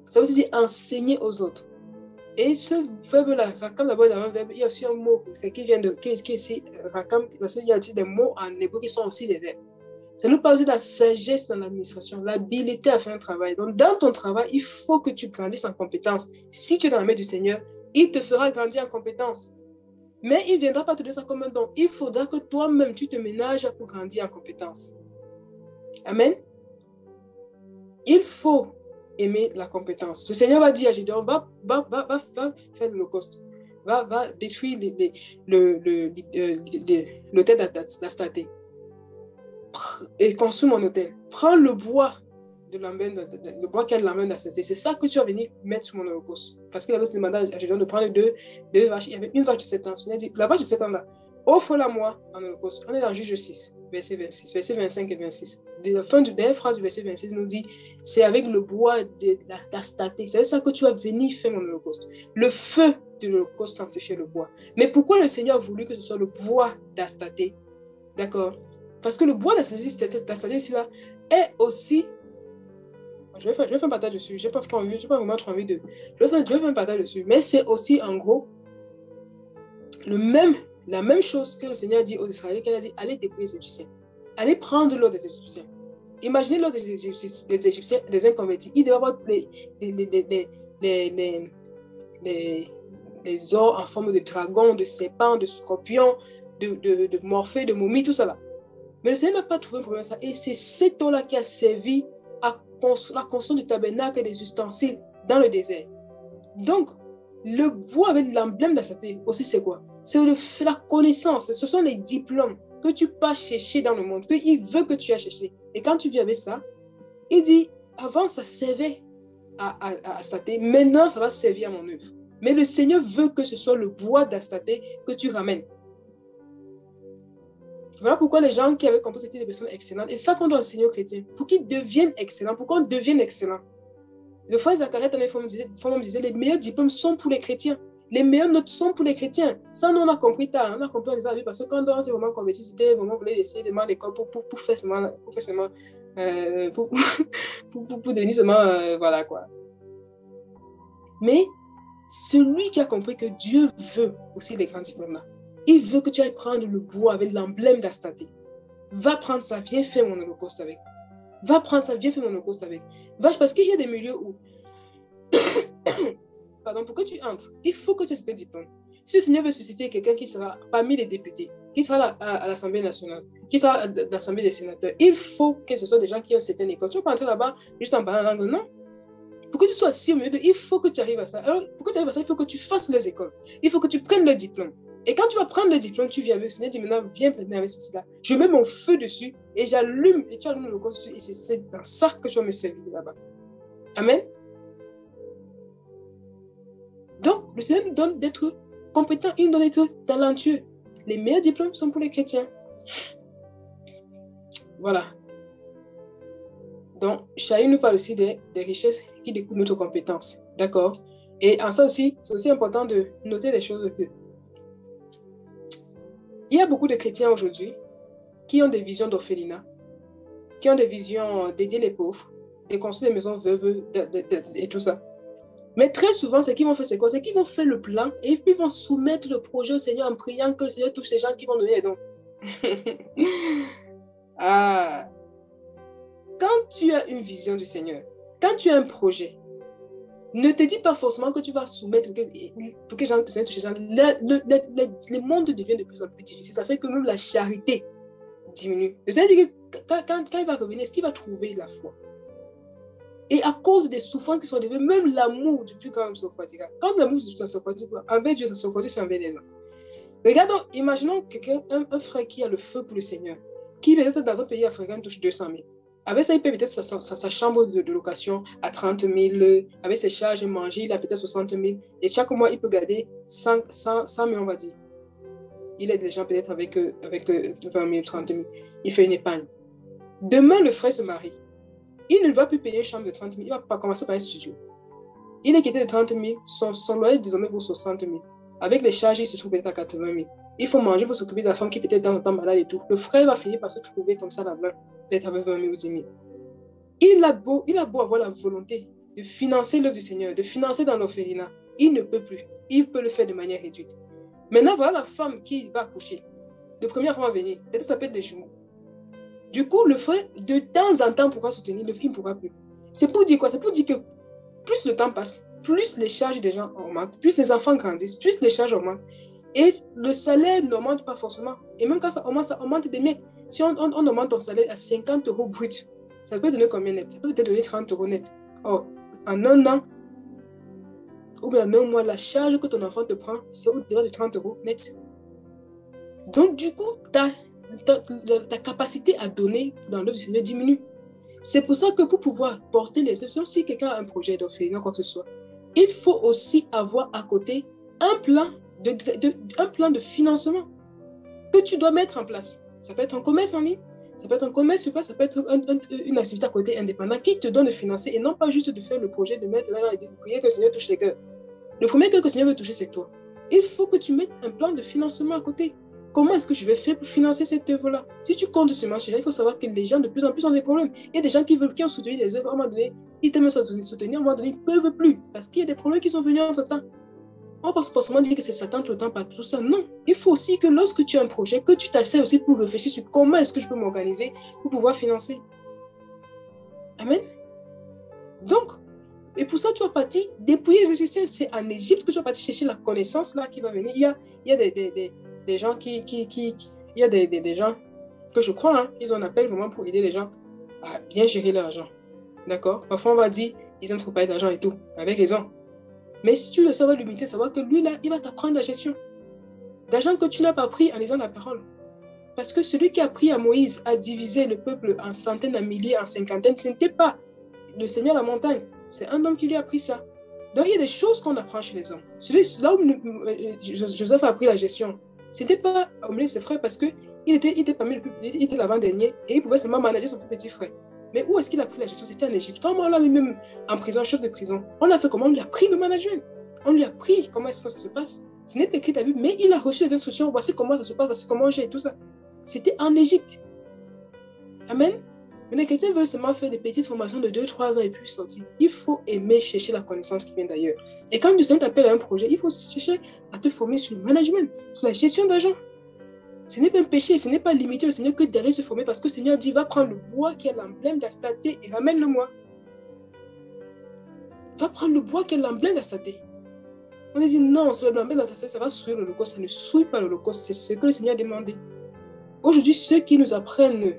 Ça veut aussi dire enseigner aux autres. Et ce verbe-là, Hakam, d'abord, dans un verbe, il y a aussi un mot qui vient de, qui est ici, Hakam, parce qu'il y a aussi des mots en hébreu qui sont aussi des verbes. Ça nous parle aussi de la sagesse dans l'administration, l'habilité à faire un travail. Donc, dans ton travail, il faut que tu grandisses en compétences. Si tu es dans la main du Seigneur, il te fera grandir en compétences. Mais il ne viendra pas te donner ça comme un don. Il faudra que toi-même, tu te ménages pour grandir en compétences. Amen. Il faut aimer la compétence. Le Seigneur va dire à Gédéon, va faire l'holocauste. Va détruire l'autel d'Astarté. Et consume mon autel. Prends le bois le bois qu'elle l'emmène d'Astarté. C'est ça que tu vas venir mettre sur mon holocauste. Parce qu'il avait demandé à Gédéon de prendre deux vaches. Il y avait une vache de 7 ans. Il a dit, la vache de 7 ans là, offre-la moi en holocauste. On est dans Juge 6, verset 26, verset 25 et 26. La fin de la phrase du verset 26 nous dit, c'est avec le bois d'Astarté. C'est ça que tu vas venir faire mon holocauste. Le feu de l'holocauste sanctifie le bois. Mais pourquoi le Seigneur a voulu que ce soit le bois d'Astarté? D'accord? Parce que le bois d'Astarté ici là est aussi... Je vais faire un partage dessus. Je n'ai pas vraiment trop envie de... Je vais faire un partage dessus. Mais c'est aussi en gros la même chose que le Seigneur a dit aux Israéliens, qu'elle a dit, allez dépouiller les Égyptiens. Allez prendre l'eau des Égyptiens. Imaginez l'eau des Égyptiens, des inconvertis. Ils devaient avoir les ors en forme de dragon, de serpent, de scorpion, de morphée, de momie, tout ça là. Mais le Seigneur n'a pas trouvé un problème à ça. Et c'est cette eau-là qui a servi à la construction du tabernacle et des ustensiles dans le désert. Donc, le bois avec l'emblème d'Astarté aussi, c'est quoi? C'est la connaissance. Ce sont les diplômes que tu peux chercher dans le monde, qu'il veut que tu aies cherché. Et quand tu viens avec ça, il dit, avant ça servait à Astarté, maintenant ça va servir à mon œuvre. Mais le Seigneur veut que ce soit le bois d'Astarté que tu ramènes. Voilà pourquoi les gens qui avaient compris c'était des personnes excellentes. Et c'est ça qu'on doit enseigner aux chrétiens. Pour qu'ils deviennent excellents, pour qu'on devienne excellent. Le frère Zacharie, dans les formes, disait, les meilleurs diplômes sont pour les chrétiens. Les meilleures notes sont pour les chrétiens. Ça, nous, on a compris tard. On a compris en disant, oui, parce que quand on s'est vraiment converti, c'était vraiment, on voulait essayer de mettre l'école pour faire seulement, pour devenir seulement, voilà quoi. Mais celui qui a compris que Dieu veut aussi les grands diplômes là, il veut que tu ailles prendre le bois avec l'emblème d'Astaté. Va prendre ça, viens faire mon holocauste avec. Va prendre ça, viens faire mon holocauste avec. Va, parce qu'il y a des milieux où, pardon, pour que tu entres, il faut que tu aies ce diplôme. Si le Seigneur veut susciter quelqu'un qui sera parmi les députés, qui sera à l'Assemblée nationale, qui sera à l'Assemblée des sénateurs, il faut que ce soit des gens qui ont certaines écoles. Tu ne vas pas entrer là-bas juste en parlant langue, non. Pour que tu sois assis au milieu il faut que tu arrives à ça. Alors, pour que tu arrives à ça, il faut que tu fasses les écoles. Il faut que tu prennes le diplôme. Et quand tu vas prendre le diplôme, tu viens avec le Seigneur, dis maintenant, viens maintenant avec ceci-là. Je mets mon feu dessus et j'allume, et tu allumes le corps dessus, et c'est dans ça que tu vas me servir là-bas. Amen. Donc, le Seigneur nous donne d'être compétents, il nous donne d'être talentueux. Les meilleurs diplômes sont pour les chrétiens. Voilà. Donc, Chahi nous parle aussi des richesses qui découlent de notre compétence. D'accord? Et en ça aussi, c'est aussi important de noter des choses que il y a beaucoup de chrétiens aujourd'hui qui ont des visions d'orphelinat, qui ont des visions d'aider les pauvres, de construire des maisons veuves et tout ça. Mais très souvent, ce qu'ils vont faire, c'est quoi? C'est qu'ils vont faire le plan et puis ils vont soumettre le projet au Seigneur en priant que le Seigneur touche les gens qui vont donner les dons. Ah. Quand tu as une vision du Seigneur, quand tu as un projet, ne te dis pas forcément que tu vas soumettre pour que les gens te touchent les gens. Le monde devient de plus en plus difficile. Ça fait que même la charité diminue. Le Seigneur dit que quand il va revenir, est-ce qu'il va trouver la foi? Et à cause des souffrances qui sont développées, même l'amour du plus grand se fatigue. Quand l'amour se fatigue, envers Dieu, ça se fatigue, c'est envers les gens. Regardons, imaginons quelqu'un, un frère qui a le feu pour le Seigneur, qui peut-être dans un pays africain touche 200 000. Avec ça, il paie peut-être sa chambre de location à 30 000. Avec ses charges et manger, il a peut-être 60 000. Et chaque mois, il peut garder 100 000, on va dire. Il aide les gens peut-être avec 20 000, 30 000. Il fait une épargne. Demain, le frère se marie. Il ne va plus payer une chambre de 30 000. Il va pas commencer par un studio. Il est quitté de 30 000. Son loyer désormais vaut 60 000. Avec les charges, il se trouve peut-être à 80 000. Il faut manger, il faut s'occuper de la femme qui peut-être dans le temps malade et tout. Le frère va finir par se trouver comme ça la main, peut-être avec 20 000 ou 10 000. Il a beau avoir la volonté de financer l'œuvre du Seigneur, de financer dans l'orphelinat. Il ne peut plus. Il peut le faire de manière réduite. Maintenant, voilà la femme qui va accoucher. La première femme à venir. Peut-être ça peut être les jumeaux. Du coup, le frère, de temps en temps, pourra soutenir, le film ne pourra plus. C'est pour dire quoi? C'est pour dire que plus le temps passe, plus les charges des gens augmentent, plus les enfants grandissent, plus les charges augmentent. Et le salaire n'augmente pas forcément. Et même quand ça augmente des mètres. Si on augmente ton salaire à 50 € brut, ça peut donner combien net? Ça peut te donner 30 € net. Or, en un an, ou bien en un mois, la charge que ton enfant te prend, c'est au-delà de 30 € net. Donc, du coup, ta capacité à donner dans l'œuvre du Seigneur diminue. C'est pour ça que pour pouvoir porter les œuvres, si quelqu'un a un projet d'orphelinat, quoi que ce soit, il faut aussi avoir à côté un plan de financement que tu dois mettre en place. Ça peut être un commerce en ligne, ça peut être un commerce sur place, ça peut être une activité à côté indépendante qui te donne de financer et non pas juste de faire le projet, de mettre là et de prier que le Seigneur touche les cœurs. Le premier cœur que le Seigneur veut toucher, c'est toi. Il faut que tu mettes un plan de financement à côté. Comment est-ce que je vais faire pour financer cette œuvre-là? Si tu comptes ce marché-là, il faut savoir que les gens de plus en plus ont des problèmes. Il y a des gens qui ont soutenu les œuvres à un moment donné, ils t'aiment soutenir, à un moment donné, ils ne peuvent plus parce qu'il y a des problèmes qui sont venus en ce temps. On ne peut pas forcément dire que c'est Satan tout le temps, pas tout ça. Non, il faut aussi que lorsque tu as un projet, que tu t'assais aussi pour réfléchir sur comment est-ce que je peux m'organiser pour pouvoir financer. Amen. Donc, et pour ça, tu vas partir dépouiller les Égyptiens. C'est en Égypte que tu vas partir chercher la connaissance là qui va venir. Il y a des gens il y a des gens que je crois, ils ont un appel vraiment pour aider les gens à bien gérer leur argent. D'accord? Parfois, on va dire, ils aiment trop parler d'argent et tout, avec raison. Mais si tu le sauras l'humilité, savoir que lui, là, il va t'apprendre la gestion d'argent que tu n'as pas appris en lisant la parole. Parce que celui qui a appris à Moïse à diviser le peuple en centaines, en milliers, en cinquantaines, ce n'était pas le Seigneur de la montagne. C'est un homme qui lui a appris ça. Donc, il y a des choses qu'on apprend chez les hommes. Là où Joseph a appris la gestion, ce n'était pas amener ses frères parce qu'il il était l'avant-dernier et il pouvait seulement manager son plus petit frère. Mais où est-ce qu'il a pris la gestion? C'était en Égypte. Quand on l'a mis même en prison, chef de prison, on a fait comment? On lui a pris le management. On lui a pris comment est-ce que ça se passe. Ce n'est pas écrit ta Bible, mais il a reçu les instructions. Voici comment ça se passe, voici comment j'ai et tout ça. C'était en Égypte. Amen. Mais les chrétiens veulent seulement faire des petites formations de 2-3 ans et puis sortir. Il faut aimer chercher la connaissance qui vient d'ailleurs. Et quand le Seigneur t'appelle à un projet, il faut chercher à te former sur le management, sur la gestion d'argent. Ce n'est pas un péché, ce n'est pas limiter le Seigneur que d'aller se former parce que le Seigneur dit va prendre le bois qui est l'emblème d'Astaté et ramène-le-moi. Va prendre le bois qui est l'emblème d'Astaté. On a dit non, sur l'emblème d'Astaté, ça va souiller l'Holocauste. Ça ne souille pas l'Holocauste, c'est ce que le Seigneur a demandé. Aujourd'hui, ceux qui nous apprennent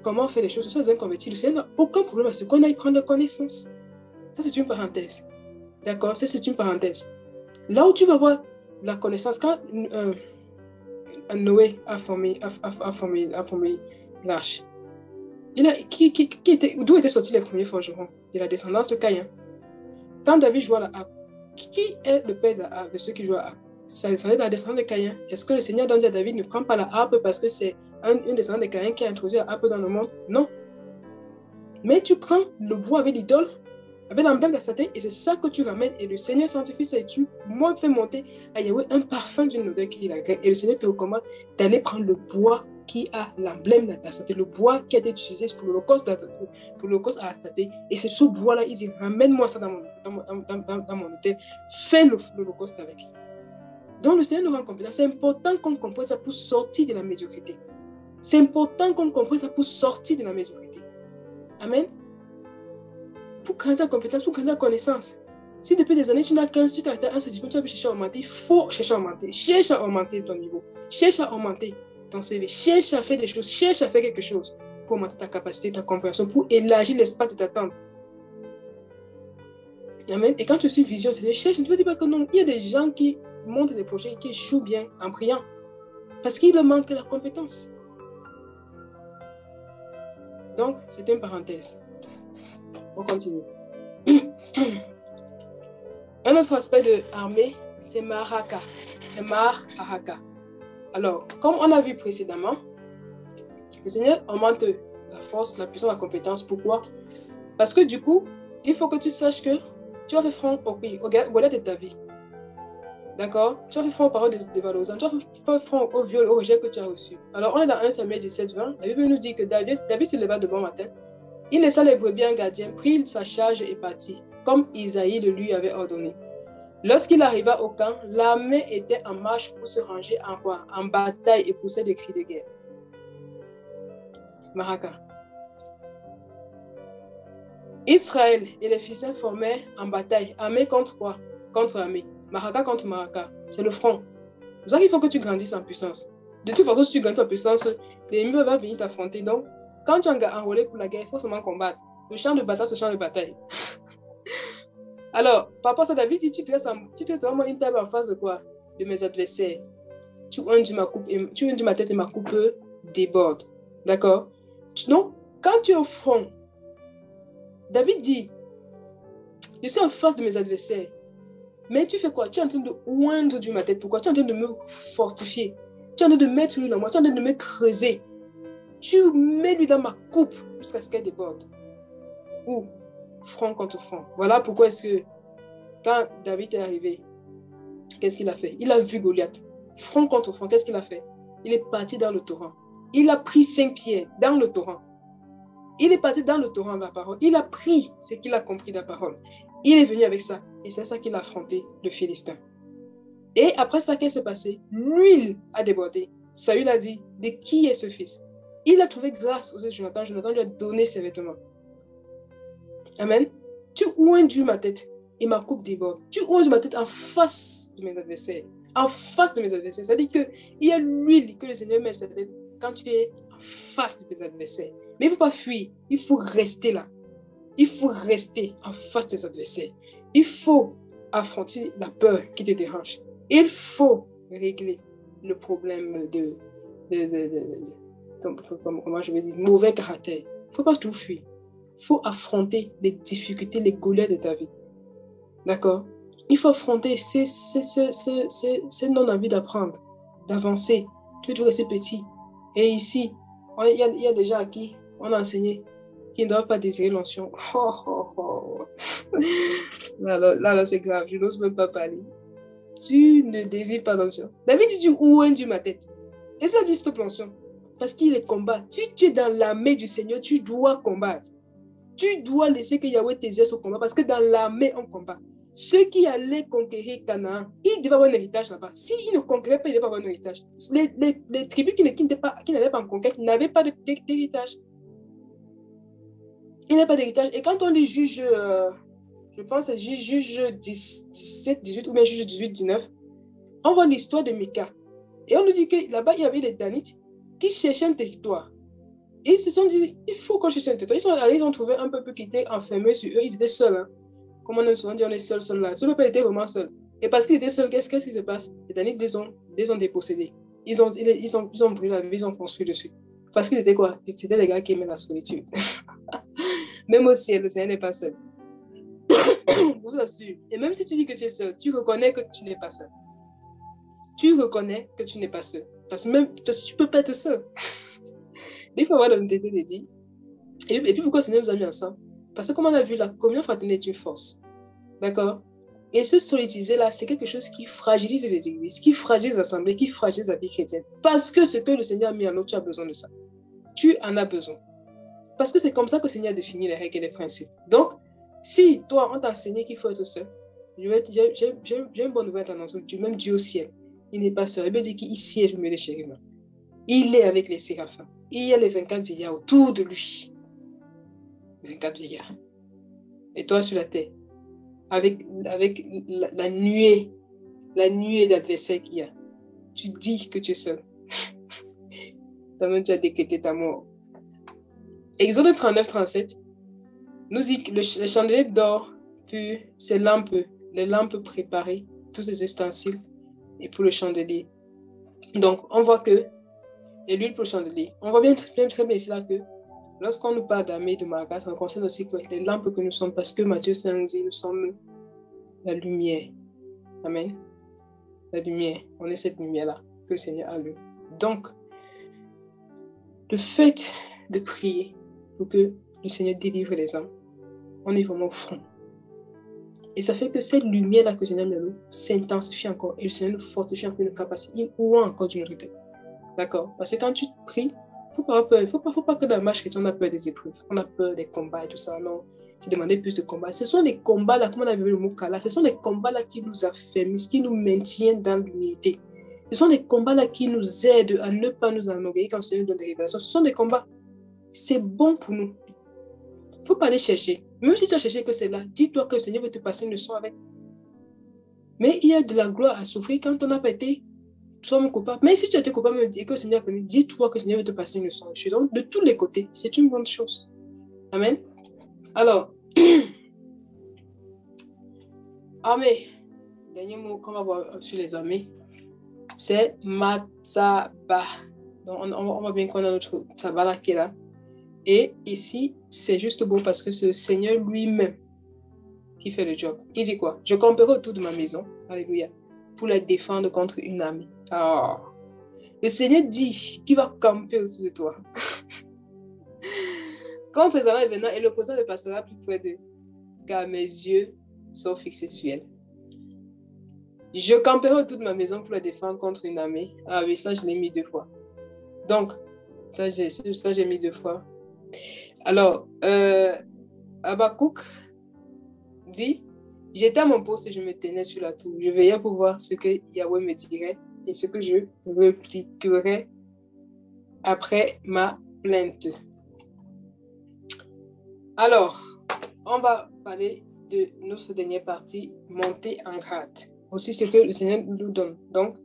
comment faire les choses, ce sont les inconvertis. Le Seigneur n'a aucun problème à ce qu'on aille prendre la connaissance. Ça, c'est une parenthèse. D'accord? Ça, c'est une parenthèse. Là où tu vas voir la connaissance, quand Noé a formé l'arche, d'où étaient sortis les premiers forgerons? De la descendance de Caïn. Quand David joue à la harpe, qui est le père de ceux qui jouent à la harpe? Ça est de la descendance de Caïn. Est-ce que le Seigneur donne à David ne prend pas la harpe parce que c'est une descendante de Caïn qui a introduit la harpe dans le monde? Non. Mais tu prends le bois avec l'idole, avec l'emblème d'Astaté, et c'est ça que tu ramènes. Et le Seigneur sanctifie ça et tu fais monter à Yahweh un parfum d'une odeur qui l'agrée. Et le Seigneur te recommande d'aller prendre le bois qui a l'emblème d'Astaté, le bois qui a été utilisé pour l'Holocauste à Astaté. Et c'est ce bois-là, il dit ramène-moi ça dans mon hôtel, fais l'Holocauste avec. Donc le Seigneur nous rend compétents. C'est important qu'on comprenne ça pour sortir de la médiocrité. C'est important qu'on comprenne ça pour sortir de la médiocrité. Amen. Pour grandir en compétence, pour grandir en connaissance. Si depuis des années, tu n'as qu'un tu t'arrêtes à un certificat, tu vas chercher à augmenter, il faut chercher à augmenter. Cherche à augmenter ton niveau. Cherche à augmenter ton CV. Cherche à faire des choses. Cherche à faire quelque chose pour augmenter ta capacité, ta compréhension, pour élargir l'espace de ta tente. Amen. Et quand tu suis vision, c'est de chercher. Tu ne veux dire pas que non. Il y a des gens qui montent des projets et qui échouent bien en priant. Parce qu'il leur manque la compétence. Donc, c'était une parenthèse. On continue. Un autre aspect de l'armée, c'est Maraka. C'est Maraka. Alors, comme on a vu précédemment, le Seigneur augmente la force, la puissance, la compétence. Pourquoi? Parce que du coup, il faut que tu saches que tu vas faire front au Goliath de ta vie. D'accord? Tu vas faire front aux paroles de valorisants. Tu vas faire front au viol, au rejet que tu as reçu. Alors, on est dans 1 Samuel 17-20. La Bible nous dit que David se leva de bon matin. Il laissa les brebis à un gardien, prit sa charge et partit, comme Isaïe le lui avait ordonné. Lorsqu'il arriva au camp, l'armée était en marche pour se ranger en bataille et poussait des cris de guerre. Maraka. Israël et les Philistins formaient en bataille, armée contre quoi? Contre armée. Maraka contre Maraka. C'est le front. C'est pour ça qu'il faut que tu grandisses en puissance. De toute façon, si tu grandis en puissance, l'ennemi va venir t'affronter. Donc, quand tu es enrôlé pour la guerre, il faut seulement combattre. Le champ de bataille, c'est le champ de bataille. Alors, par rapport à ça, David dit, tu te laisses vraiment une table en face de quoi? De mes adversaires. Tu unges ma tête et ma coupe déborde. D'accord? Donc, quand tu es au front, David dit, je suis en face de mes adversaires. Mais tu fais quoi? Tu es en train de oindre ma tête. Pourquoi? Tu es en train de me fortifier. Tu es en train de mettre l'huile dans moi. Tu es en train de me creuser. Tu mets lui dans ma coupe jusqu'à ce qu'elle déborde. Ou front contre front. Voilà pourquoi est-ce que quand David est arrivé, qu'est-ce qu'il a fait? Il a vu Goliath. Front contre front, qu'est-ce qu'il a fait? Il est parti dans le torrent. Il a pris 5 pieds dans le torrent. Il est parti dans le torrent de la parole. Il a pris ce qu'il a compris de la parole. Il est venu avec ça. Et c'est ça qu'il a affronté, le Philistin. Et après ça, qu'est-ce qui s'est passé? L'huile a débordé. Saül a dit, de qui est ce fils? Il a trouvé grâce aux yeux de Jonathan. Jonathan lui a donné ses vêtements. Amen. Tu oinges ma tête et ma coupe déborde. Tu oinges ma tête en face de mes adversaires. En face de mes adversaires. C'est-à-dire qu'il y a l'huile que le Seigneur met sur ta tête quand tu es en face de tes adversaires. Mais il ne faut pas fuir. Il faut rester là. Il faut rester en face de tes adversaires. Il faut affronter la peur qui te dérange. Il faut régler le problème comment je vais dire, mauvais caractère. Il ne faut pas tout fuir. Il faut affronter les difficultés, les Goliaths de ta vie. D'accord? Il faut affronter ces non-envie d'apprendre, d'avancer, Tu es toujours resté petit. Et ici, il y a des gens à qui on a enseigné qu'ils ne doivent pas désirer l'onction. Oh, oh, oh. Là, c'est grave. Je n'ose même pas parler. Tu ne désires pas l'onction. David dit, où est ma tête? Et ça dit stop l'onction. Parce qu'il est combat. Si tu es dans l'armée du Seigneur, tu dois combattre. Tu dois laisser que Yahweh t'exerce au combat. Parce que dans l'armée, on combat. Ceux qui allaient conquérir Canaan, ils devaient avoir un héritage là-bas. S'ils ne conquéraient pas, ils devaient avoir un héritage. Les tribus qui n'allaient pas en conquête n'avaient pas d'héritage. Il n'y a pas d'héritage. Et quand on les juge, je pense que c'est juge 17, 18 ou bien juge 18, 19, on voit l'histoire de Mika. Et on nous dit que là-bas, il y avait les Danites qui cherchaient un territoire. Et ils se sont dit, il faut qu'on cherche un territoire. Ils sont allés, ils ont trouvé un peuple qui était enfermé sur eux. Ils étaient seuls. Hein. Comme on aime souvent dire, on est seul là. Ce peuple était vraiment seul. Et parce qu'ils étaient seuls, qu'est-ce qui se passe? Les Danites les ont dépossédés. Ils ont brûlé la ville, ils ont construit dessus. Parce qu'ils étaient quoi? C'était les gars qui aimaient la solitude. Même au ciel, le Seigneur n'est pas seul. Je vous assure. Et même si tu dis que tu es seul, tu reconnais que tu n'es pas seul. Tu reconnais que tu n'es pas seul. Parce que tu ne peux pas être seul. Il faut avoir l'honnêteté de dire. Et puis pourquoi le Seigneur nous a mis ensemble? Parce que comme on a vu, la communion fraternelle est une force. D'accord? Et ce solitiser là, c'est quelque chose qui fragilise les églises, qui fragilise les assemblées, qui fragilise la vie chrétienne. Parce que ce que le Seigneur a mis en nous, tu as besoin de ça. Tu en as besoin. Parce que c'est comme ça que le Seigneur a défini les règles et les principes. Donc, si toi, on t'a enseigné qu'il faut être seul, j'ai une bonne nouvelle à t'annoncer. Même Dieu au ciel, il n'est pas seul. Il veut dire qu'il siège au milieu des chérubins. Il est avec les séraphins. Il y a les 24 vieillards autour de lui. 24 vieillards. Et toi sur la terre, avec la nuée d'adversaires qu'il y a, tu dis que tu es seul. Toi-même, tu as décrété ta mort. Exode 39, 37 nous dit que les chandeliers d'or pur, c'est les lampes préparées, tous ces ustensiles, et pour le chandelier. Donc, on voit que, et l'huile pour le chandelier, on voit bien très bien ici là que lorsqu'on nous parle d'Amé, de Marga, ça concerne aussi que les lampes que nous sommes, parce que Matthieu 5 nous dit, nous sommes la lumière. Amen. La lumière, on est cette lumière-là que le Seigneur a lue. Donc, le fait de prier pour que le Seigneur délivre les âmes, on est vraiment au front. Et ça fait que cette lumière-là que le Seigneur met nous s'intensifie encore et le Seigneur nous fortifie encore nos capacités ou encore d'une autorité. D'accord? Parce que quand tu pries, il ne faut pas avoir peur. Il ne faut pas que dans la marche chrétienne, on a peur des épreuves. On a peur des combats et tout ça. Non, c'est demander plus de combats. Ce sont les combats-là, comme on avait vu le mot Kala, ce sont les combats-là qui nous affermissent, qui nous maintiennent dans l'humilité. Ce sont les combats-là qui nous aident à ne pas nous enorgueillir quand le Seigneur nous donne des révélations. Ce sont des combats. C'est bon pour nous. Il ne faut pas aller chercher. Même si tu as cherché que c'est là, dis-toi que le Seigneur veut te passer une leçon avec. Mais il y a de la gloire à souffrir quand on n'a pas été soit coupable. Mais si tu as été coupable et que le Seigneur a permis, dis-toi que le Seigneur veut te passer une leçon. Donc, de tous les côtés, c'est une bonne chose. Amen. Alors, armée. Dernier mot qu'on va voir sur les armées, c'est Matzaba. Donc, on va bien qu'on a notre Tzaba qui est là. Et ici, c'est juste beau parce que c'est le Seigneur lui-même qui fait le job. Il dit quoi? Je camperai autour de ma maison, alléluia, pour la défendre contre une armée. Oh. Le Seigneur dit qu'il va camper autour de toi. Quand les armées venant, et l'opposant ne passera plus près d'eux, car mes yeux sont fixés sur elle. Je camperai autour de ma maison pour la défendre contre une armée. Ah oui, ça je l'ai mis 2 fois. Donc, ça j'ai mis 2 fois. Alors, Habakkuk dit, j'étais à mon poste et je me tenais sur la tour. Je veillais pour voir ce que Yahweh me dirait et ce que je répliquerais après ma plainte. Alors, on va parler de notre dernière partie, monter en grade. Aussi ce que le Seigneur nous donne. Donc,